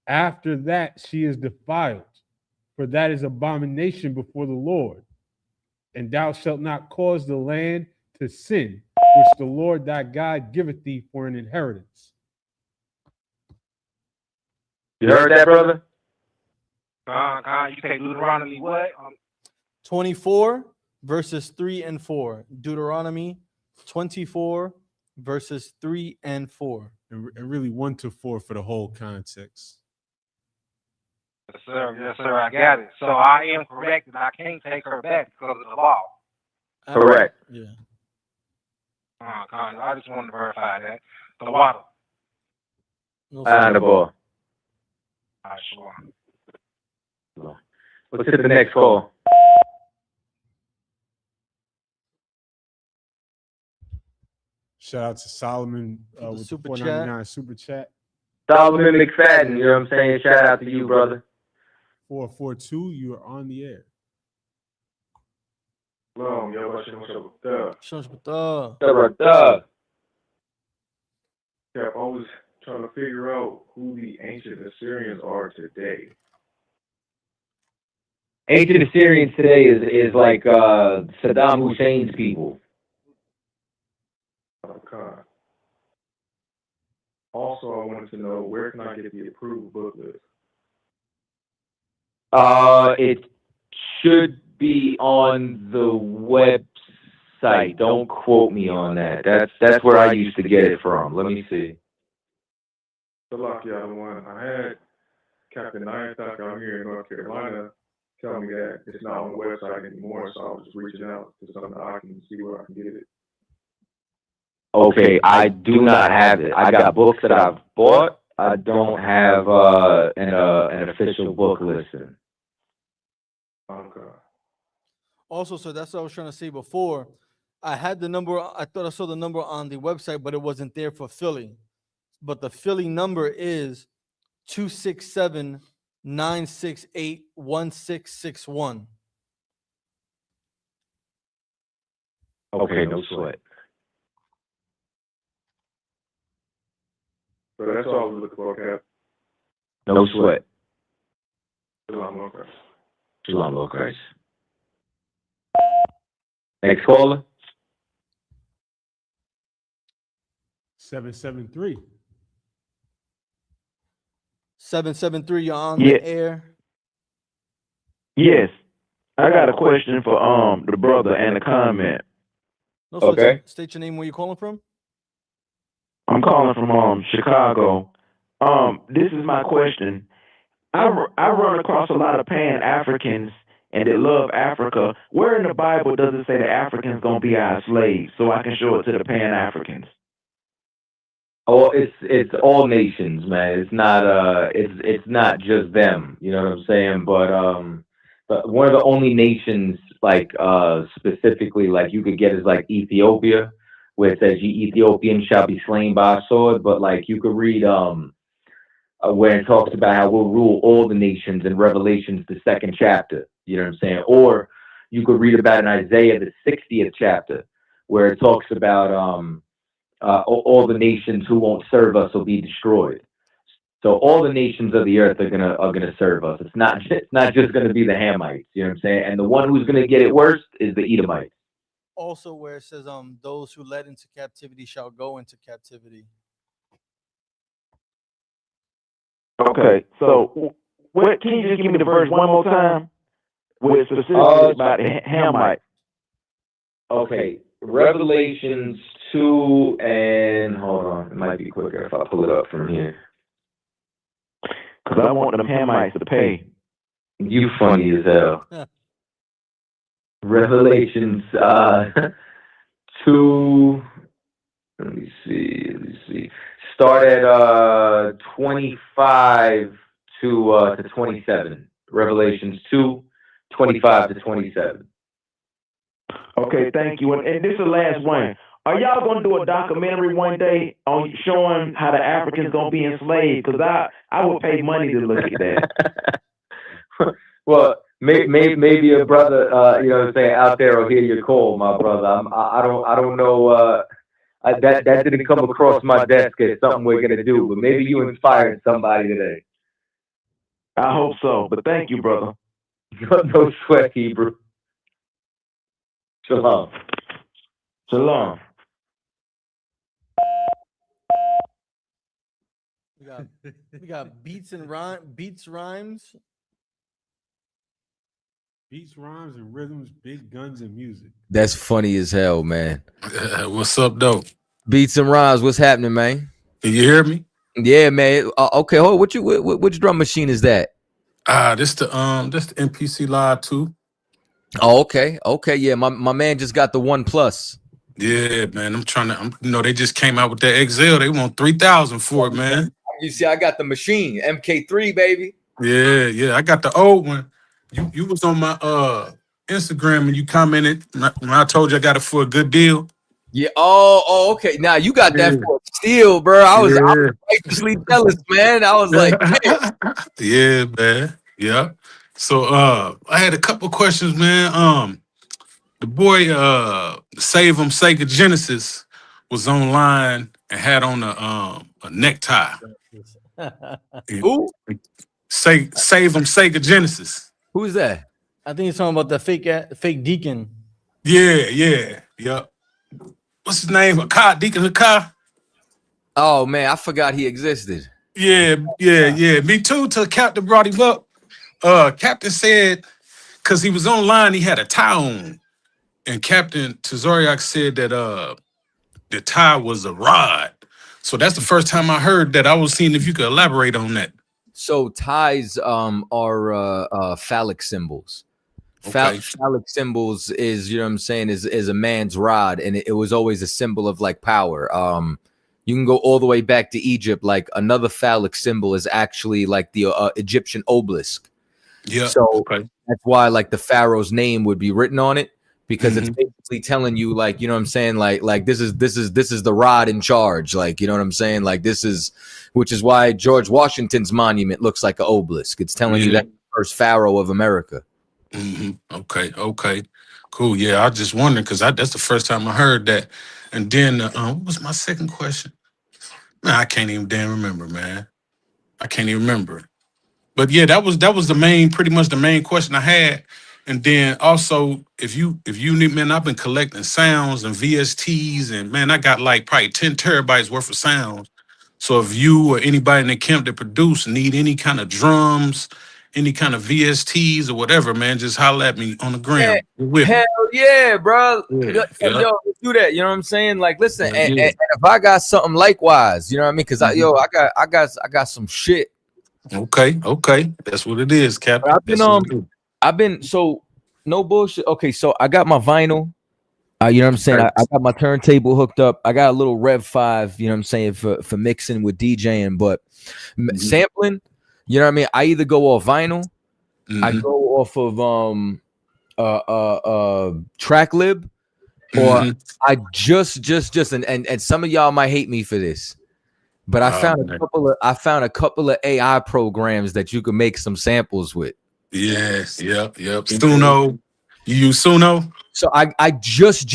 After that, she is defiled, for that is abomination before the Lord. And thou shalt not cause the land to sin, which the Lord thy God giveth thee for an inheritance. You heard that, brother? You take Deuteronomy what? 24 verses 3 and 4. Deuteronomy 24 verses 3 and 4. And really 1 to 4 for the whole context. Yes, sir, I got it. So I am correct that I can't take her back because of the law. Correct. Yeah. I just wanted to verify that. The water. And the ball. All right, sure. Let's hit the next call. Shout out to Solomon with the super $4.99 super chat. Solomon McFadden, you know what I'm saying? Shout out to you, brother. 442, you are on the air. Shalom, yo, what's up? Yeah, I was trying to figure out who the ancient Assyrians are today. Ancient Assyrians today is like Saddam Hussein's people. Okay. Also, I wanted to know, where can I get the approved book list? It should be on the website. Don't quote me on that. That's where I used to get it from. Let me see. The one I had Captain Nianthak out here in North Carolina tell me that it's not on the website anymore, so I was just reaching out to something I can see where I can get it. Okay, I do not have it. I got books that I've bought. I don't have an official book listing. Okay. Also, so that's what I was trying to say before. I had the number. I thought I saw the number on the website, but it wasn't there for Philly. But the Philly number is 267-968-1661. Okay, no sweat. So that's all we're looking for, Cap. No sweat. Shalom, Lord Christ. Shalom, Lord Christ. Next caller. 773. 773, you're on Yeah. the air. Yes. I got a question for the brother and a comment. No Okay. State your name. Where you calling from? I'm calling from Chicago. This is my question. I run across a lot of Pan Africans and they love Africa. Where in the Bible does it say the Africans gonna be our slaves? So I can show it to the Pan Africans. Oh, it's all nations, man. It's not just them. You know what I'm saying? But one of the only nations like specifically like you could get is like Ethiopia, where it says ye Ethiopians shall be slain by a sword. But like you could read where it talks about how we'll rule all the nations in Revelations the 2nd chapter. You know what I'm saying? Or you could read about in Isaiah the 60th chapter, where it talks about all the nations who won't serve us will be destroyed. So all the nations of the earth are gonna serve us. It's not just gonna be the Hamites. You know what I'm saying? And the one who's gonna get it worst is the Edomites. Also, where it says, those who led into captivity shall go into captivity. Okay, so what? Can you just give me the verse one more time? Where it's specifically about the Hamite. Okay, Revelations 2 and hold on, it might be quicker if I pull it up from here. Because I want them Hamites to pay. You funny as hell. Revelations 2. Let me see. Start at 25 to 27. Revelations 2, 25 to 27. Okay, thank you. And this is the last one. Are y'all gonna do a documentary one day on showing how the Africans gonna be enslaved? Because I would pay money to look at that. Well, maybe a brother, you know what I'm saying, out there will hear your call, my brother. I don't know. That didn't come across my desk as something we're gonna do, but maybe you inspired somebody today. I hope so. But thank you, brother. No sweat, Hebrew. Shalom. Shalom. We got beats rhymes. Beats, rhymes, and rhythms, big guns, and music. That's funny as hell, man. What's up, though? Beats and rhymes. What's happening, man? Can you hear me? Yeah, man. Okay, hold on. Which drum machine is that? This the MPC Live 2. Oh, okay. Yeah, my man just got the One Plus. Yeah, man. They just came out with that XL. They want 3,000 for it, man. You see, I got the machine, MK3, baby. Yeah. I got the old one. You was on my Instagram and you commented when I told you I got it for a good deal. Yeah. Oh, okay. Now you got that for steal, bro. I was righteously jealous, man. I was like, man. Yeah, man. Yeah. So I had a couple questions, man. The boy Save 'em Sega Genesis was online and had on a necktie. Who? Save 'em Sega Genesis. Who's that? I think he's talking about the fake deacon. Yeah. What's his name? Deacon Hakai? Oh man, I forgot he existed. Yeah. Me too. Till Captain brought him up. Captain said, because he was online, he had a tie on. And Captain Tazoriak said that the tie was a rod. So that's the first time I heard that. I was seeing if you could elaborate on that. So ties are phallic symbols. Okay. Phallic symbols is, you know what I'm saying, is a man's rod, and it was always a symbol of like power. You can go all the way back to Egypt. Like another phallic symbol is actually like the Egyptian obelisk. Yeah. So that's why like the pharaoh's name would be written on it, because it's Mhm. basically telling you, like, you know what I'm saying, like this is the rod in charge, like, you know what I'm saying, like this is, which is why George Washington's monument looks like an obelisk. It's telling you that first pharaoh of America. Okay, cool. Yeah, I just wondering because that's the first time I heard that. And then what was my second question? Man, I can't even damn remember, man. I can't even remember. But yeah, that was pretty much the main question I had. And then also, if you need, man, I've been collecting sounds and VSTs, and man, I got like probably 10 terabytes worth of sounds. So if you or anybody in the camp that produce need any kind of drums, any kind of VSTs or whatever, man, just holler at me on the Yeah, gram. You're with me. hell yeah, bro. Yeah, Yo, yeah, let's do that. You know what I'm saying? Like, listen, yeah, and, yeah. and if I got something likewise, you know what I mean? Because Mhm. I got some shit. Okay. That's what it is, But Captain. That's what it is. I've been so no bullshit. Okay, so I got my vinyl. You know what I'm saying? Okay. I got my turntable hooked up. I got a little Rev 5, you know what I'm saying, for mixing with DJing, but sampling, you know what I mean? I either go off vinyl, I Mm-hmm. go off of TrackLib, or I just and some of y'all might hate me for this, but I found a couple of AI programs that you can make some samples with. Yes, yep. Suno. You use Suno? So I just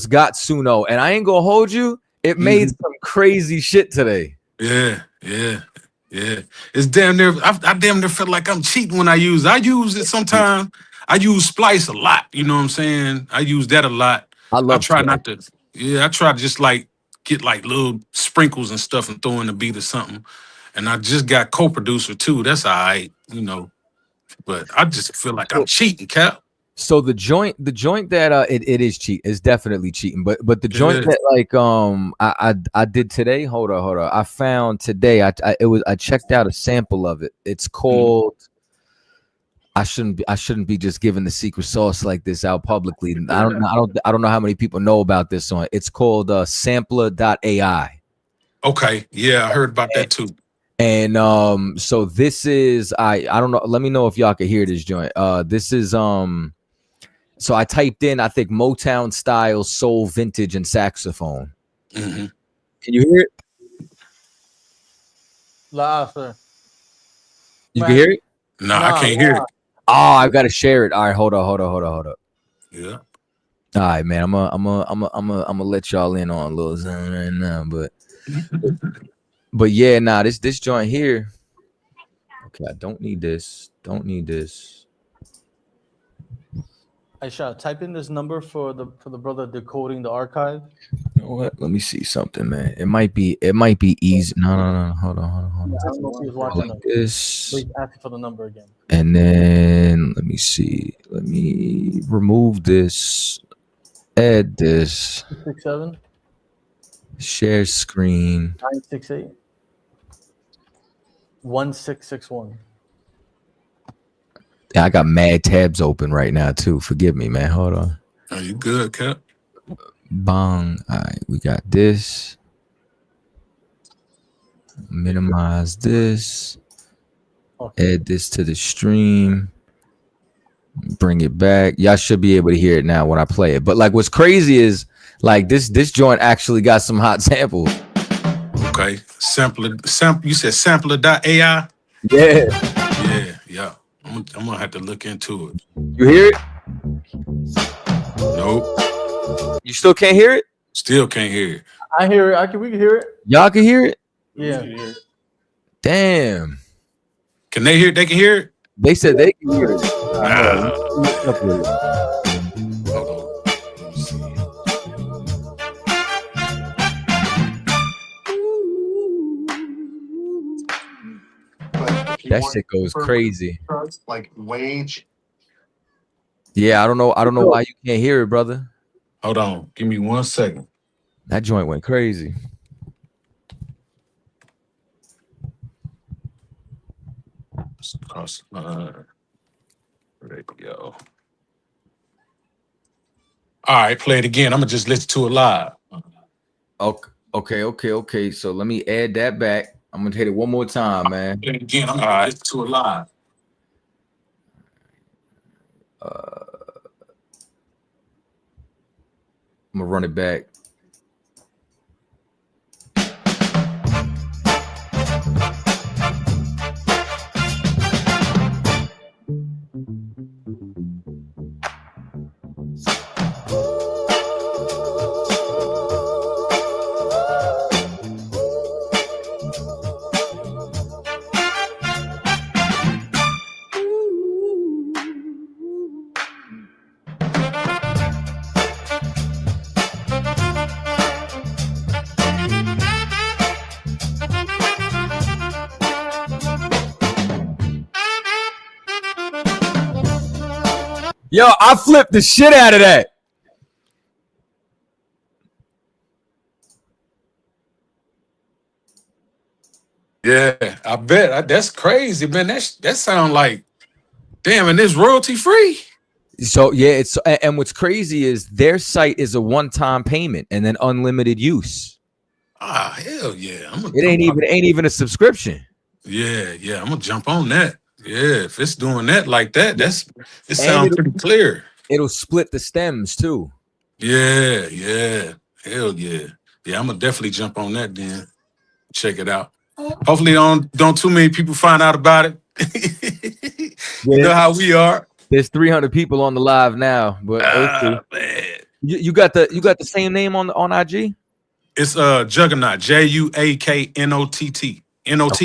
got Suno, and I ain't gonna hold you. It made some crazy shit today. Yeah. It's damn near. I damn near feel like I'm cheating when I use it sometimes. I use Splice a lot. You know what I'm saying? I use that a lot. I I love try Splice. not to. Yeah, I try to just like get like little sprinkles and stuff and throw in the beat or something. And I just got co-producer too. That's all right, you know. But I just feel like I'm cheating, Cap. So the joint that it is cheat, is definitely cheating. But the joint Yeah. that like I did today. Hold on. I found today. I checked out a sample of it. It's called. I shouldn't be just giving the secret sauce like this out publicly. I don't know how many people know about this song. It's called sampler.ai. Okay. Yeah, I heard about that too. And so this is I don't know. Let me know if y'all can hear this joint. This is so I typed in, I think, Motown style soul vintage and saxophone. Can you hear it? Sir. You can hear it? No, I can't hear it. Oh, I've got to share it. All right, hold up. Yeah. All right, man. I'm gonna let y'all in on a little something right now, but yeah, nah, this joint here. Okay, I don't need this. I shall type in this number for the brother decoding the archive. You know what? Let me see something, man. It might be easy. No. Hold on. I don't know if he was watching Like this. Please ask for the number again. And then let me see. Let me remove this. Add this. 667 Share screen. 968 1661. Yeah, I got mad tabs open right now too. Forgive me, man. Hold on. Are you good, Cap? Bong. All right, we got this. Minimize this. Add this to the stream. Bring it back. Y'all should be able to hear it now when I play it. But like, what's crazy is like this joint actually got some hot samples. Okay. Sample. You said sampler.ai? Yeah. I'm gonna have to look into it. You hear it? Nope. You still can't hear it? Still can't hear it. I hear it. We can hear it. Y'all can hear it? Yeah. Damn. Can they hear it? They can hear it? They said they can hear it. That shit goes crazy. Like wage. Yeah, I don't know why you can't hear it, brother. Hold on. Give me 1 second. That joint went crazy. Cross the line. There we go. All right, play it again. I'm gonna just listen to it live. Okay. So let me add that back. I'm gonna hit it one more time, man. Play it again. I'm gonna listen to it live. I'm gonna run it back. Yo, I flipped the shit out of that. Yeah, I bet. That's crazy, man. That sound like, damn, and it's royalty free. So yeah, it's and what's crazy is their site is a one-time payment and then unlimited use. Ah, hell yeah. It ain't even a subscription. Yeah. I'm gonna jump on that. Yeah, if it's doing that like that, it And sounds pretty clear. It'll split the stems too. Yeah. Hell yeah. Yeah, I'm gonna definitely jump on that then. Check it out. Hopefully don't too many people find out about it. You know how we are. There's 300 people on the live now, but Man. You got the same name on IG? It's Juggernaut, JUAKNOTT. NOT.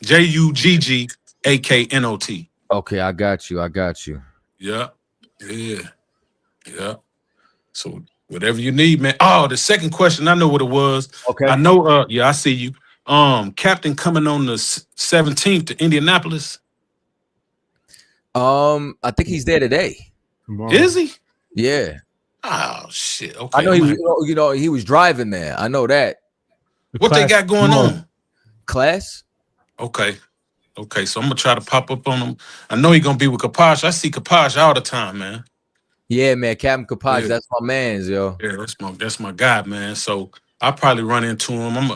JUGGAKNOT. Okay, I got you. Yeah. So whatever you need, man. Oh, the second question, I know what it was. Okay. I know, I see you. Captain coming on the 17th to Indianapolis. I think he's there today. Tomorrow. Is he? Yeah. Oh shit. Okay. I know he was driving there. I know that. What they got going on? Class? Okay. So I'm gonna try to pop up on him. I know he's gonna be with Kapash. I see Kapash all the time, man. Yeah, man. Captain Kapash, that's my man's, yo. Yeah, that's my guy, man. So I'll probably run into him. I'm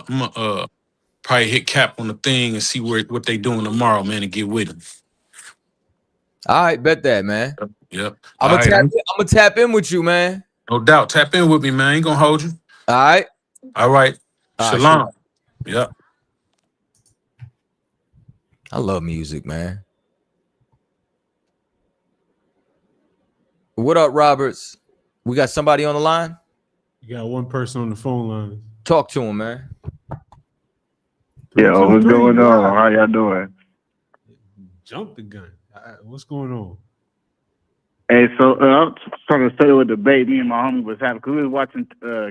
probably hit Cap on the thing and see what they doing tomorrow, man, and get with him. All right, bet that, man. Yep. I'm gonna tap in with you, man. No doubt. Tap in with me, man. Ain't gonna hold you. All right. Shalom. Yep. I love music, man. What up, Roberts? We got somebody on the line? You got one person on the phone line. Talk to him, man. Yo, what's going on? How y'all doing? Jump the gun. What's going on? Hey, so I'm trying to say what debate me and my homie was having, because we was watching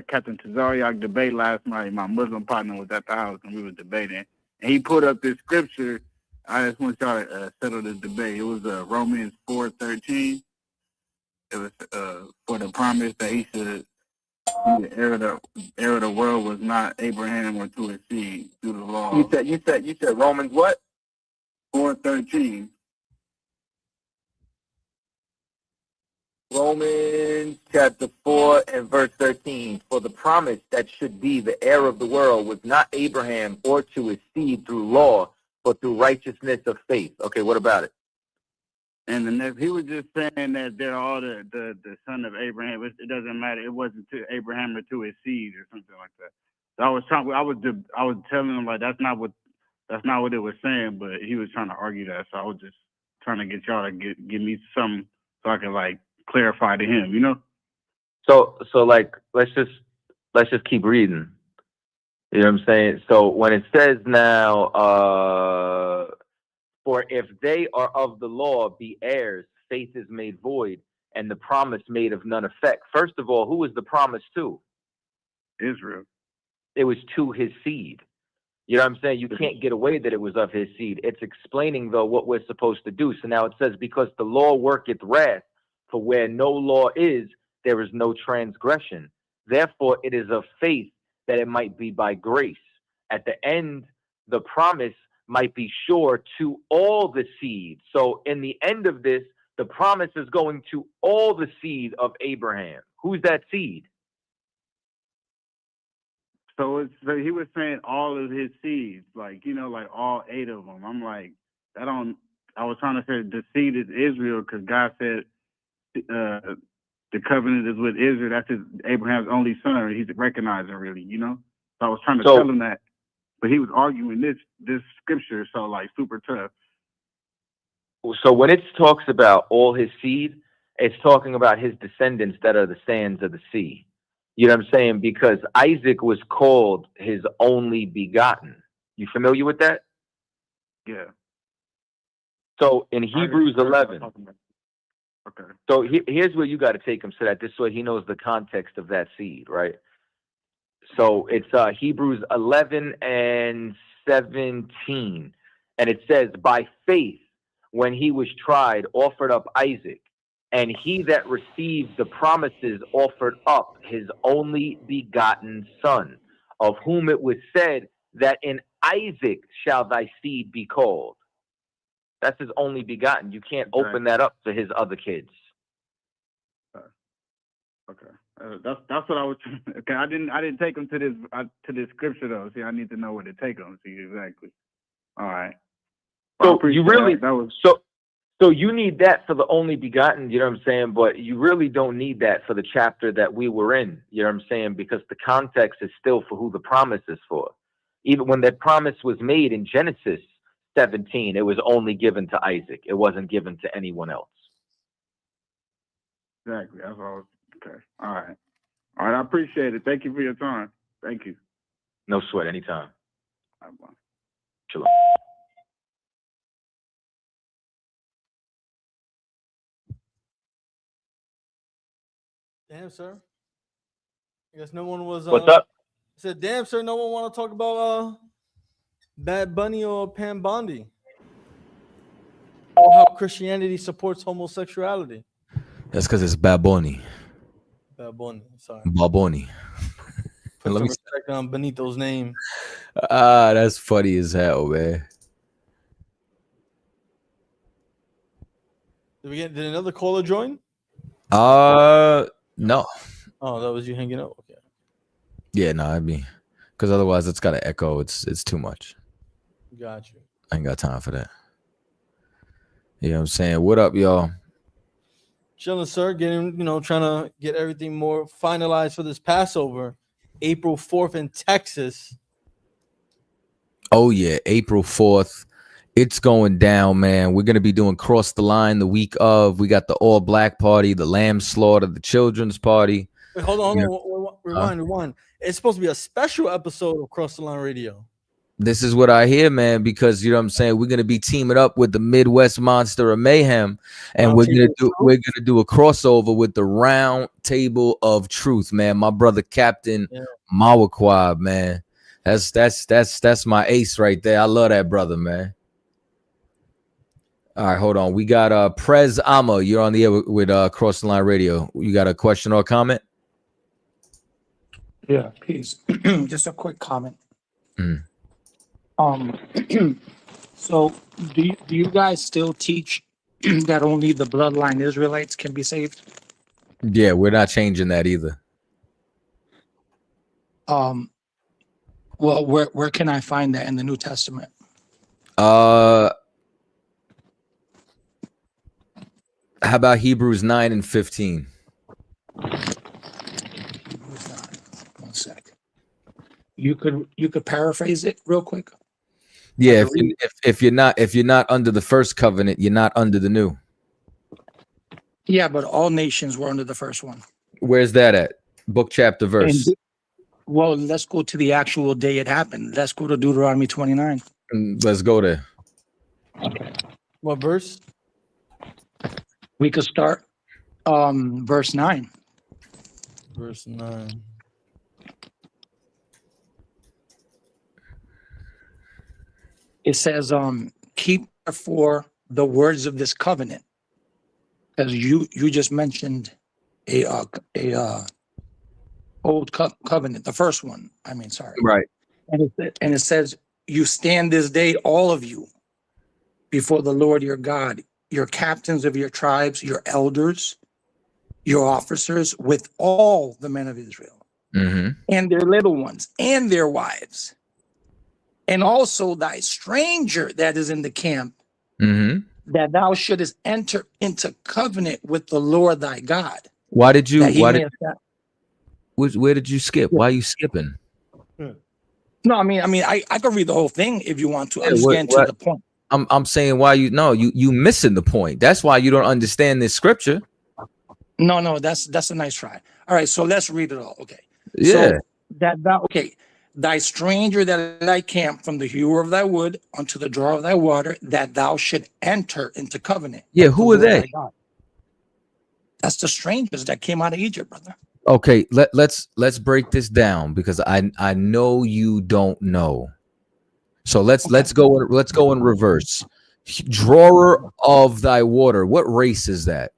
Captain Tazariak debate last night. My Muslim partner was at the house and we were debating. And he put up this scripture. I just want y'all to settle this debate. It was Romans 4:13. It was for the promise that he should be the heir of the world was not Abraham or to his seed through the law. You said Romans what? 4:13. Romans chapter 4 and verse 13. For the promise that should be the heir of the world was not Abraham or to his seed through law, but through righteousness of faith. Okay, what about it? And the next, he was just saying that they're all the son of Abraham. It doesn't matter. It wasn't to Abraham or to his seed or something like that. So I was telling him like that's not what it was saying, but he was trying to argue that. So I was just trying to get y'all to give me something so I can like clarify to him, you know? So like let's just keep reading. You know what I'm saying? So when it says now, for if they are of the law be heirs, faith is made void, and the promise made of none effect. First of all, who was the promise to? Israel. It was to his seed. You know what I'm saying? You can't get away that it was of his seed. It's explaining, though, what we're supposed to do. So now it says, because the law worketh wrath, for where no law is, there is no transgression. Therefore, it is of faith that it might be by grace. At the end, the promise might be sure to all the seed. So in the end of this, the promise is going to all the seed of Abraham. Who's that seed? So he was saying all of his seeds, like, you know, like all 8 of them. I'm like, I was trying to say the seed is Israel because God said the covenant is with Israel. That's Abraham's only son. He's recognizing really, you know? So I was trying to tell him that. But he was arguing this scripture, so like super tough. So when it talks about all his seed, it's talking about his descendants that are the sands of the sea. You know what I'm saying? Because Isaac was called his only begotten. You familiar with that? Yeah. So in Hebrews 11. Okay. So here's where you got to take him so that this way he knows the context of that seed, right? So it's Hebrews 11 and 17. And it says, by faith, when he was tried, offered up Isaac. And he that received the promises offered up his only begotten son, of whom it was said that in Isaac shall thy seed be called. That's his only begotten. You can't open that up to his other kids. Okay, that's what I was. Okay, I didn't take them to this scripture though. See, I need to know where to take them. See, exactly. All right. So you really so you need that for the only begotten, you know what I'm saying? But you really don't need that for the chapter that we were in, you know what I'm saying? Because the context is still for who the promise is for. Even when that promise was made in Genesis 17, it was only given to Isaac. It wasn't given to anyone else. Exactly. That's all. Okay. All right. All right. I appreciate it. Thank you for your time. Thank you. No sweat, anytime. All right, bye. Shalom. Damn, sir. I guess no one was. What's up? I said, damn, sir. No one want to talk about Bad Bunny or Pam Bondi. How Christianity supports homosexuality. That's because it's Baboni. Baboni. Sorry. Baboni. Put some respect on Benito's name. That's funny as hell, man. Did another caller join? No. Oh, that was you hanging out. Okay. Yeah, no, I mean, because otherwise it's got to echo. It's too much. Got you. I ain't got time for that. You know what I'm saying? What up, y'all? Chilling, sir. Trying to get everything more finalized for this Passover, April 4th in Texas. Oh yeah, April 4th. It's going down, man. We're gonna be doing Cross the Line the week of. We got the All Black Party, the Lamb Slaughter, the Children's Party. Wait, hold on. Rewind. It's supposed to be a special episode of Cross the Line Radio. This is what I hear, man, because you know what I'm saying. We're gonna be teaming up with the Midwest Monster of Mayhem, and we're gonna do a crossover with the Round Table of Truth, man. My brother Captain Mawakwab, man. That's my ace right there. I love that brother, man. All right, hold on. We got Prez Ama. You're on the air with Cross the Line Radio. You got a question or a comment? Yeah, peace. Just a quick comment. So do you guys still teach that only the bloodline Israelites can be saved? Yeah, we're not changing that either. Well, where can I find that in the New Testament? How about Hebrews 9 and 15? One sec. You could paraphrase it real quick. Yeah, if you're not under the first covenant, you're not under the new. Yeah, but all nations were under the first one. Where's that at? Book, chapter, verse. Well, let's go to the actual day it happened. Let's go to Deuteronomy 29. Let's go there. Okay. What verse? We could start verse 9. Verse 9. It says, keep therefore the words of this covenant. As you just mentioned a old covenant, the first one. I mean, sorry. Right. And it says, you stand this day, all of you, before the Lord your God, your captains of your tribes, your elders, your officers, with all the men of Israel, and their little ones, and their wives, and also thy stranger that is in the camp, that thou shouldest enter into covenant with the Lord thy God. Why did you? Where did you skip? Why are you skipping? No, I mean, I could read the whole thing if you want to. I'm just getting to the point. I'm saying why you missing the point. That's why you don't understand this scripture. No, that's a nice try. All right, so let's read it all. Okay. Yeah. So thy stranger that thy camp from the hewer of thy wood unto the drawer of thy water, that thou should enter into covenant. Yeah, who are they? That's the strangers that came out of Egypt, brother. Okay, let's break this down because I know you don't know. So let's go in reverse. Drawer of thy water. What race is that?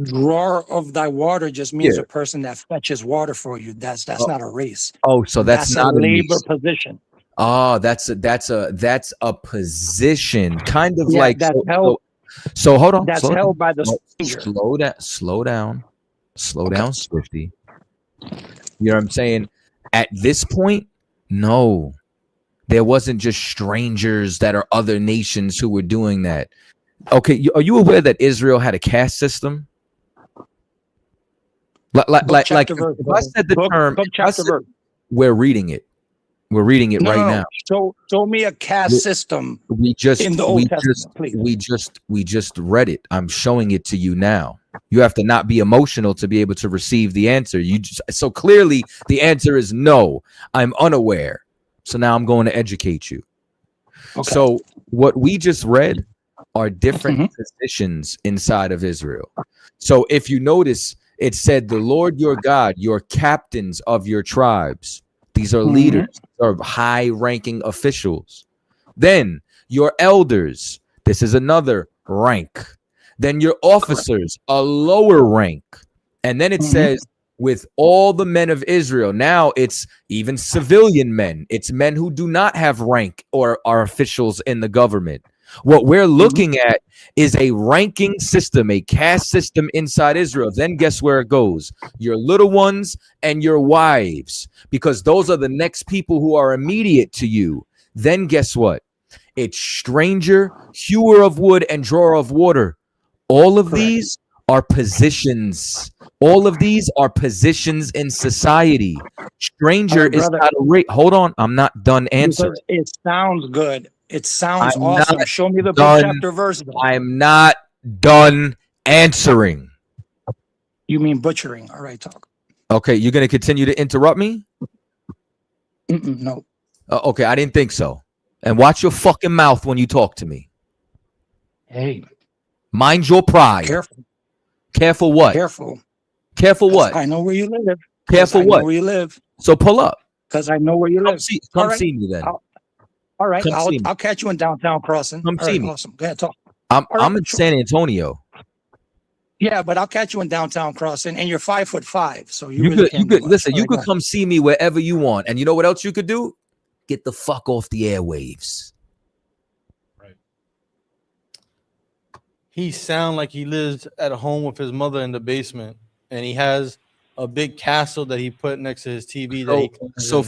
Drawer of thy water just means Yeah. a person that fetches water for you. That's Oh, not a race. so that's That's a not a labor race. position. Oh, that's a position, kind of Yeah, like that's held. so hold on, That's held by the stranger. slow down, Swifty. You know what I'm saying? At this point, no, there wasn't just strangers that are other nations who were doing that. Okay, are you aware that Israel had a caste system? Like Verse, if I said the term, book, chapter, verse. we're reading it. We're reading it right now. Show me a caste system in the Old Testament, please. We just read it. I'm showing it to you now. You have to not be emotional to be able to receive the answer. So clearly the answer is no. I'm unaware. So now I'm going to educate you. Okay. So what we just read are different positions inside of Israel. So if you notice, it said the Lord your God, your captains of your tribes. These are leaders or high-ranking officials. Then your elders. This is another rank. Then your officers, a lower rank. And then it says, with all the men of Israel. Now it's even civilian men. It's men who do not have rank or are officials in the government. What we're looking at is a ranking system, a caste system inside Israel. Then guess where it goes? Your little ones and your wives, because those are the next people who are immediate to you. Then guess what? It's stranger, hewer of wood, and drawer of water. All of these are positions. All of these are positions in society. Stranger is not a rate. Hold on, I'm not done answering. It sounds good. It sounds I'm awesome. not Show me the book, done. chapter, verse. I'm not done answering. You mean butchering? All right, talk. Okay, you're gonna continue to interrupt me? No. Okay, I didn't think so. And watch your fucking mouth when you talk to me. Hey. Mind your pride. Careful. Careful what? Careful. Careful what? I know where you live. Careful I what? know where you live. So pull up. Because I know where you live. Come see me then. All right, Come see me. I'll catch you in downtown Crossing. Come see me. Awesome. Go ahead, talk. I'm in San Antonio. Yeah, but I'll catch you in downtown Crossing, and you're 5'5", so you could listen. You Go could come see me wherever you want, and you know what else you could do? Get the fuck off the airwaves. He sounds like he lives at home with his mother in the basement, and he has a big castle that he put next to his TV. So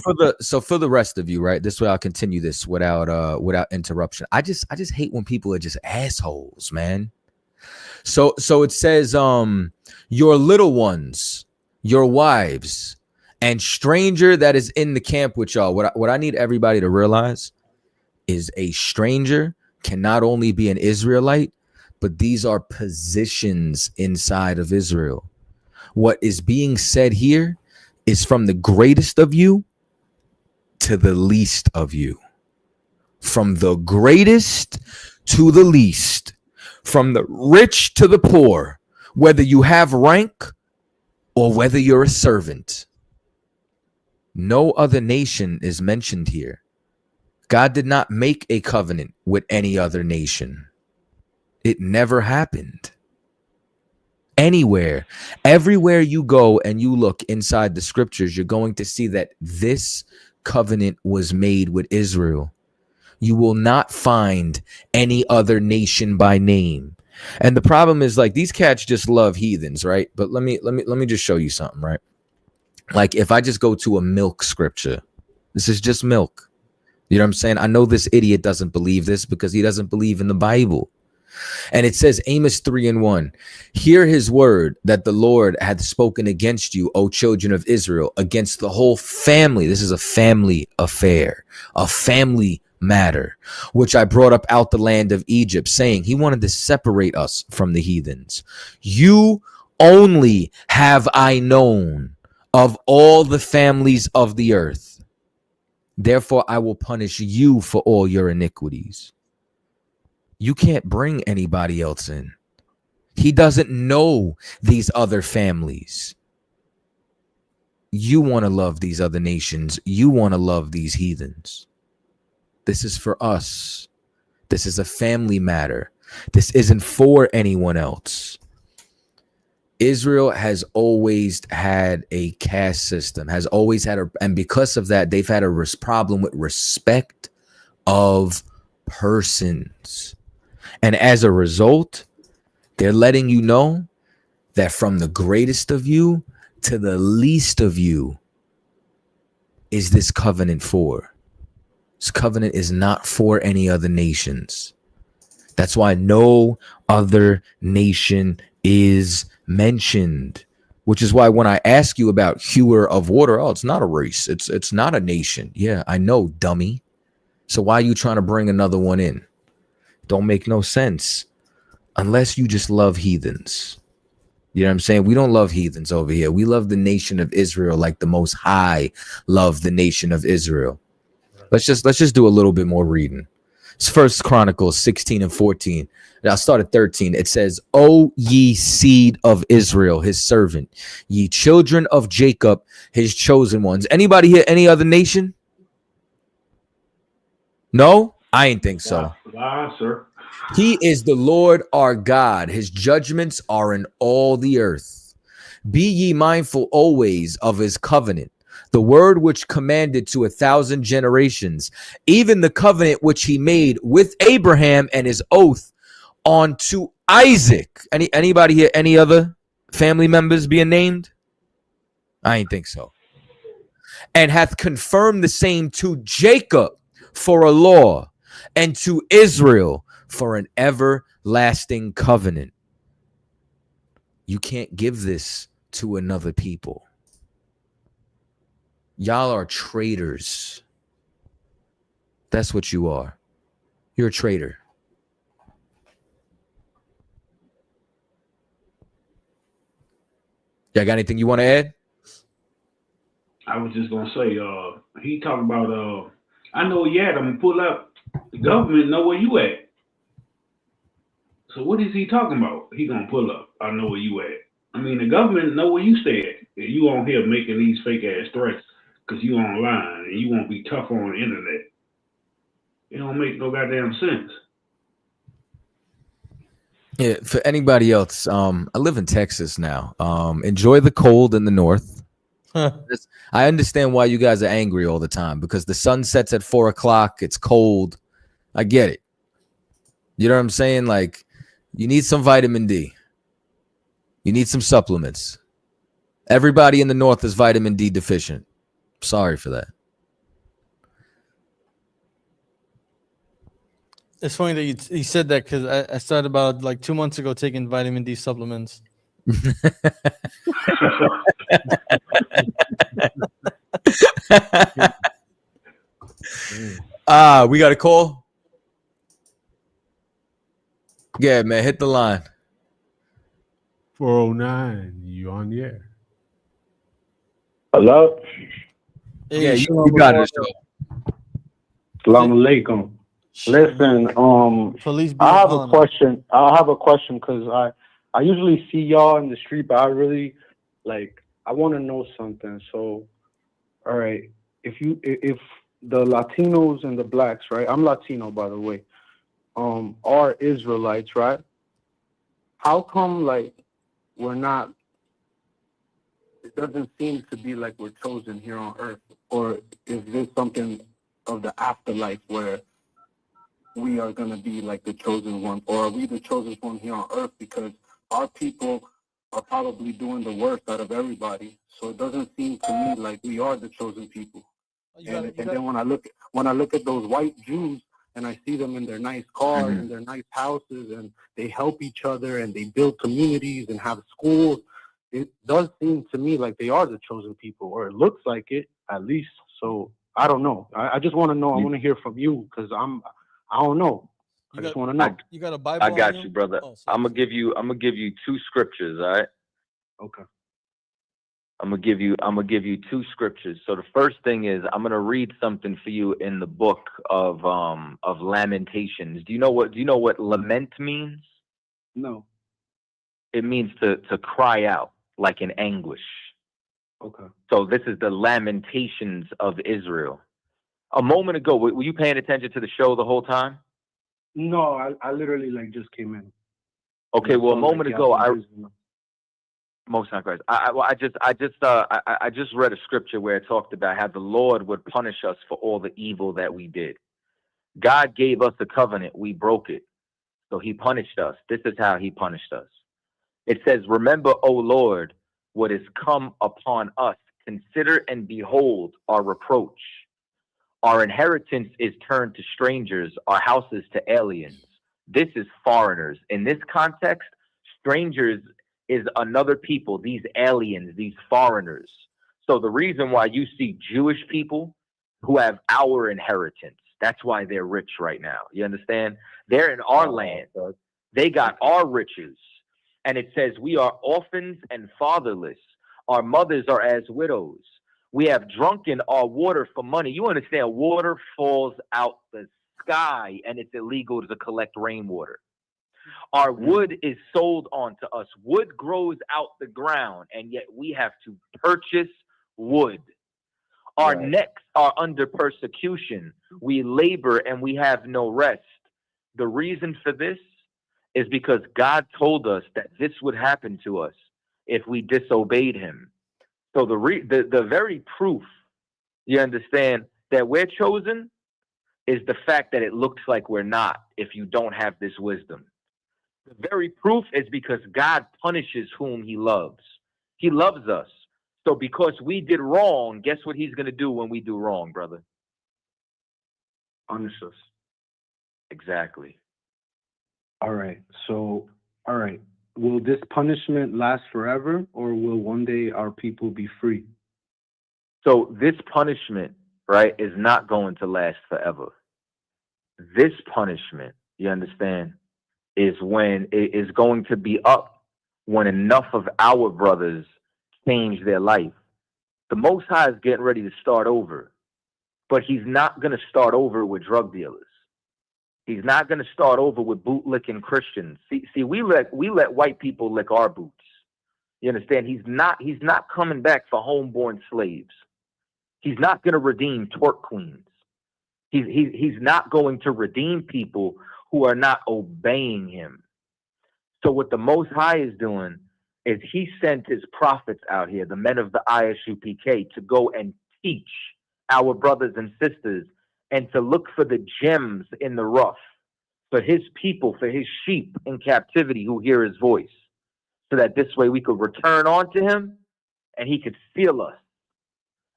for the rest of you, right? This way I'll continue this without interruption. I just hate when people are just assholes, man. So it says your little ones, your wives, and stranger that is in the camp with y'all. What I need everybody to realize is a stranger can not only be an Israelite, but these are positions inside of Israel. What is being said here is from the greatest of you to the least of you. From the greatest to the least. From the rich to the poor. Whether you have rank or whether you're a servant. No other nation is mentioned here. God did not make a covenant with any other nation. It never happened. Anywhere, everywhere you go and you look inside the scriptures, you're going to see that this covenant was made with Israel. You will not find any other nation by name. And the problem is, like, these cats just love heathens, right? But let me just show you something, right? Like, if I just go to a milk scripture, this is just milk. You know what I'm saying? I know this idiot doesn't believe this because he doesn't believe in the Bible. And it says Amos 3:1, hear his word that the Lord hath spoken against you, O children of Israel, against the whole family. This is a family affair, a family matter, which I brought up out the land of Egypt, saying he wanted to separate us from the heathens. You only have I known of all the families of the earth. Therefore, I will punish you for all your iniquities. You can't bring anybody else in. He doesn't know these other families. You want to love these other nations. You want to love these heathens. This is for us. This is a family matter. This isn't for anyone else. Israel has always had a caste system, has always had and because of that, they've had a problem with respect of persons. And as a result, they're letting you know that from the greatest of you to the least of you is this covenant for. This covenant is not for any other nations. That's why no other nation is mentioned, which is why when I ask you about hewer of water, oh, it's not a race. It's not a nation. Yeah, I know, dummy. So why are you trying to bring another one in? Don't make no sense unless you just love heathens. You know what I'm saying? We don't love heathens over here. We love the nation of Israel like the Most High loved the nation of Israel. Let's just do a little bit more reading. It's First Chronicles 16 and 14. And I'll start at 13. It says, O ye seed of Israel, his servant, ye children of Jacob, his chosen ones. Anybody here, any other nation? No? I ain't think so. Sir. He is the Lord our God. His judgments are in all the earth. Be ye mindful always of his covenant, the word which commanded to 1,000 generations, even the covenant which he made with Abraham and his oath unto Isaac. Anybody here, any other family members being named? I ain't think so. And hath confirmed the same to Jacob for a law, and to Israel for an everlasting covenant. You can't give this to another people. Y'all are traitors. That's what you are. You're a traitor. Y'all got anything you want to add? I was just gonna say, he talking about I know you at, I'm gonna pull up. The government know where you at. So what is he talking about? He gonna pull up. I know where you at. I mean, the government know where you stay at. And you on here making these fake ass threats because you online and you won't be tough on the internet. It don't make no goddamn sense. Yeah, for anybody else, I live in Texas now. Enjoy the cold in the north. I understand why you guys are angry all the time because the sun sets at 4 o'clock. It's cold. I get it. You know what I'm saying? Like, you need some vitamin D. You need some supplements. Everybody in the north is vitamin D deficient. Sorry for that. It's funny that you said that because I started about like 2 months ago taking vitamin D supplements. We got a call. Yeah, man, hit the line. 409, you on the air. Hello? Hey, yeah, you got it. Assalamu alaikum. Listen, I have a question. I have a question because I usually see y'all in the street, but I really I want to know something. So, all right, if the Latinos and the blacks, right? I'm Latino, by the way. Are Israelites, right? How come we're not? It doesn't seem to be like we're chosen here on earth, or is this something of the afterlife where we are going to be like the chosen one, or are we the chosen one here on earth because our people are probably doing the worst out of everybody? So it doesn't seem to me like we are the chosen people. And then when I look at those white Jews and I see them in their nice cars and their nice houses and they help each other and they build communities and have schools, it does seem to me like they are the chosen people, or it looks like it at least. So I don't know. I just want to know. I want to hear from you because I don't know. I just want to know. You got a Bible? I got you, brother. I'm gonna give you 2 scriptures, all right? Okay. I'm gonna give you 2 scriptures. So the first thing is I'm gonna read something for you in the book of Lamentations. Do you know what lament means? No. It means to cry out like in anguish. Okay. So this is the Lamentations of Israel. A moment ago, were you paying attention to the show the whole time? No, I literally just came in. Okay, well, a moment ago, Most High Christ. I just read a scripture where it talked about how the Lord would punish us for all the evil that we did. God gave us a covenant, we broke it, so He punished us. This is how He punished us. It says, "Remember, O Lord, what has come upon us. Consider and behold our reproach. Our inheritance is turned to strangers, our houses to aliens." This is foreigners. In this context, strangers is another people, these aliens, these foreigners. So the reason why you see Jewish people who have our inheritance, that's why they're rich right now. You understand? They're in our land. They got our riches. And it says, "We are orphans and fatherless. Our mothers are as widows. We have drunken our water for money." You understand? Water falls out the sky and it's illegal to collect rainwater. "Our wood is sold onto us. Wood grows out the ground, and yet we have to purchase wood. Our necks are under persecution. We labor and we have no rest." The reason for this is because God told us that this would happen to us if we disobeyed Him. So the very proof, you understand, that we're chosen is the fact that it looks like we're not if you don't have this wisdom. The very proof is because God punishes whom He loves. He loves us. So because we did wrong, guess what He's going to do when we do wrong, brother? Punish us. Exactly. All right. So, all right. Will this punishment last forever, or will one day our people be free? So this punishment, right, is not going to last forever. This punishment, you understand, is when it is going to be up when enough of our brothers change their life. The Most High is getting ready to start over, but He's not going to start over with drug dealers. He's not going to start over with bootlicking Christians. See, we let white people lick our boots. You understand? He's not coming back for homeborn slaves. He's not going to redeem twerk queens. He's not going to redeem people who are not obeying Him. So what the Most High is doing is He sent His prophets out here, the men of the I.S.U.P.K, to go and teach our brothers and sisters and to look for the gems in the rough, for His people, for His sheep in captivity who hear His voice, so that this way we could return unto Him and He could seal us.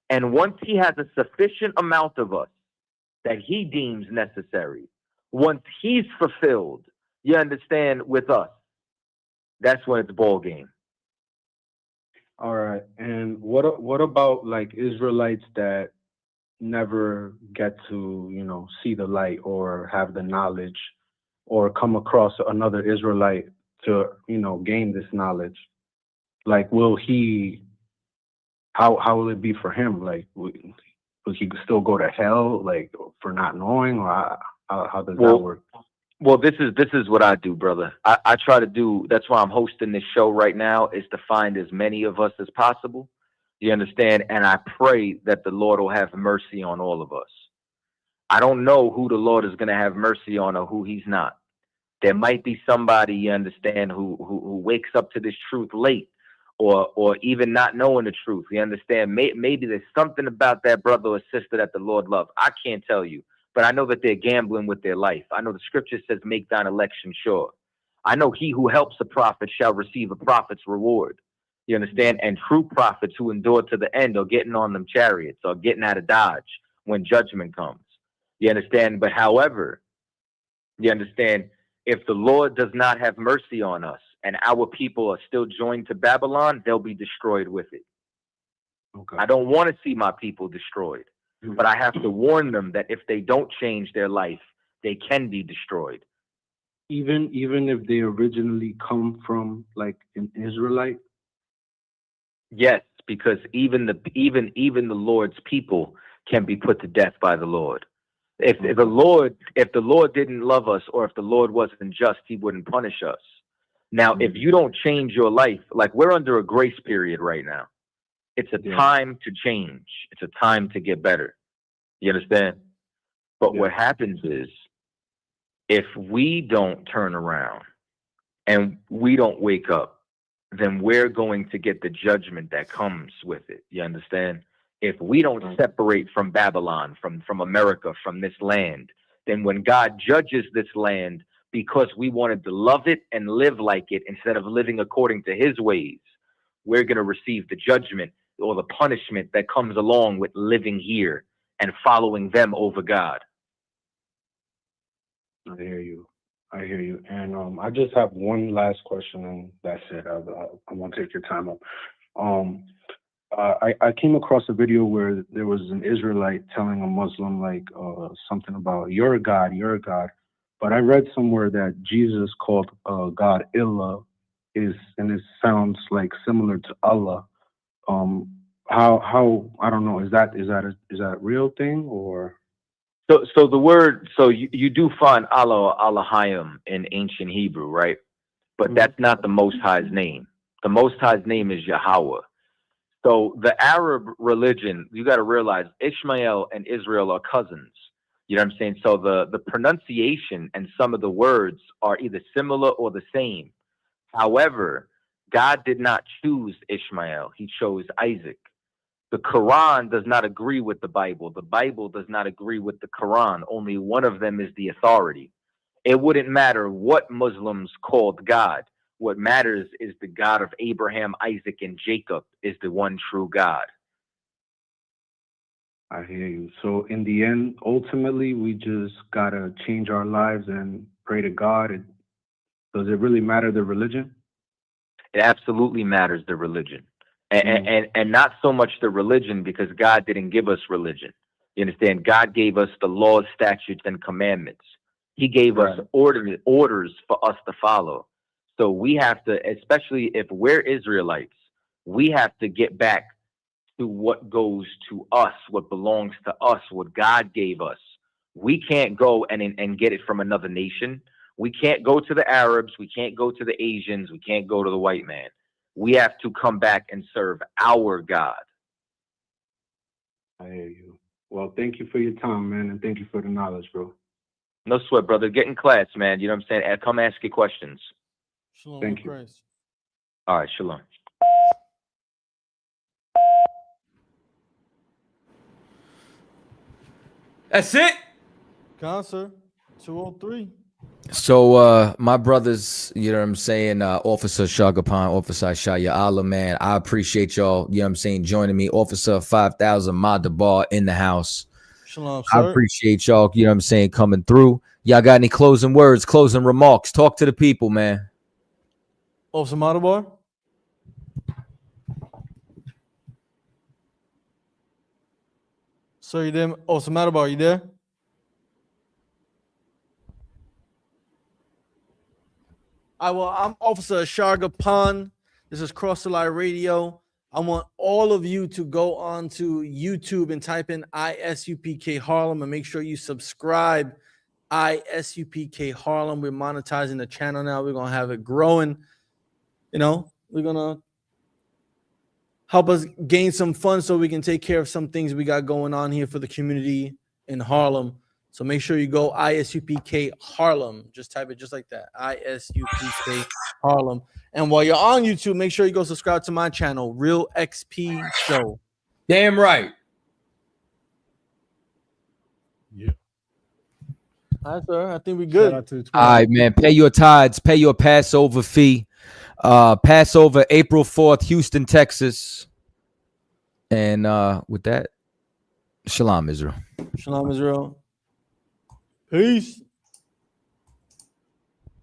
And once He has a sufficient amount of us that He deems necessary, once He's fulfilled, you understand, with us, that's when it's ball game. All right. And what about like Israelites that never get to, see the light or have the knowledge or come across another Israelite to, gain this knowledge? Like, how will it be for him? Like, will he still go to hell, like, for not knowing, or how does that work? Well, this is what I do, brother. I try to do, that's why I'm hosting this show right now, is to find as many of us as possible. You understand? And I pray that the Lord will have mercy on all of us. I don't know who the Lord is going to have mercy on or who He's not. There might be somebody, you understand, who wakes up to this truth late, or even not knowing the truth. You understand? Maybe there's something about that brother or sister that the Lord loves. I can't tell you, but I know that they're gambling with their life. I know the scripture says, "Make thine election sure." I know he who helps a prophet shall receive a prophet's reward. You understand? And true prophets who endure to the end are getting on them chariots or getting out of Dodge when judgment comes. You understand? But however, you understand, if the Lord does not have mercy on us and our people are still joined to Babylon, they'll be destroyed with it. Okay. I don't want to see my people destroyed, but I have to warn them that if they don't change their life, they can be destroyed. Even if they originally come from like an Israelite? Yes, because even the Lord's people can be put to death by the Lord. If the Lord didn't love us, or if the Lord wasn't just, He wouldn't punish us. Now, if you don't change your life, like we're under a grace period right now. It's a time to change. It's a time to get better. You understand? But what happens is, if we don't turn around and we don't wake up then we're going to get the judgment that comes with it. You understand? If we don't separate from Babylon, from America, from this land, then when God judges this land because we wanted to love it and live like it instead of living according to his ways, we're going to receive the judgment or the punishment that comes along with living here and following them over God. I hear you. I hear you. And I just have one last question, and that's it. I won't take your time up. I came across a video where there was an Israelite telling a Muslim like something about your God, but I read somewhere that Jesus called God Illah, and it sounds like similar to Allah. How I don't know, is that a real thing or? So the word, you do find Allah or Allahayim in ancient Hebrew, right? But that's not the Most High's name. The Most High's name is Yahweh. So the Arab religion, you got to realize Ishmael and Israel are cousins. You know what I'm saying? So the pronunciation and some of the words are either similar or the same. However, God did not choose Ishmael. He chose Isaac. The Quran does not agree with the Bible. The Bible does not agree with the Quran. Only one of them is the authority. It wouldn't matter what Muslims called God. What matters is the God of Abraham, Isaac, and Jacob is the one true God. I hear you. So in the end, ultimately, we just gotta change our lives and pray to God. Does it really matter the religion? It absolutely matters the religion. And not so much the religion, because God didn't give us religion. You understand? God gave us the laws, statutes, and commandments. He gave us orders for us to follow. So we have to, especially if we're Israelites, we have to get back to what goes to us, what belongs to us, what God gave us. We can't go and get it from another nation. We can't go to the Arabs. We can't go to the Asians. We can't go to the white man. We have to come back and serve our God. I hear you. Well, thank you for your time, man, and thank you for the knowledge, bro. No sweat, brother. Get in class, man. You know what I'm saying? Come ask your questions. Shalom. Thank you. Christ. All right, shalom. That's it. Concert 203. So my brothers, you know what I'm saying, Officer Shagapan, Officer Shaya Allah, man, I appreciate y'all, you know what I'm saying, joining me. Officer 5000 Madabar in the house. Shalom, sir. I appreciate y'all, you know what I'm saying, coming through. Y'all got any closing words, closing remarks? Talk to the people, man. Officer Madabar. Sir, you there? Officer Madabar, you there? I'm Officer Shargapan. This is Cross the Line Radio. I want all of you to go on to YouTube and type in I.S.U.P.K Harlem and make sure you subscribe. I.S.U.P.K Harlem. We're monetizing the channel now. We're gonna have it growing. You know, we're gonna help us gain some funds so we can take care of some things we got going on here for the community in Harlem. So make sure you go I.S.U.P.K Harlem. Just type it just like that. I.S.U.P.K Harlem. And while you're on YouTube, make sure you go subscribe to my channel, Real XP Show. Damn right. Yeah. All right, sir. I think we're good. Shout out to the All right, man. Pay your tithes, pay your Passover fee. Passover April 4th, Houston, Texas. And with that, Shalom, Israel. Shalom, Israel. Peace.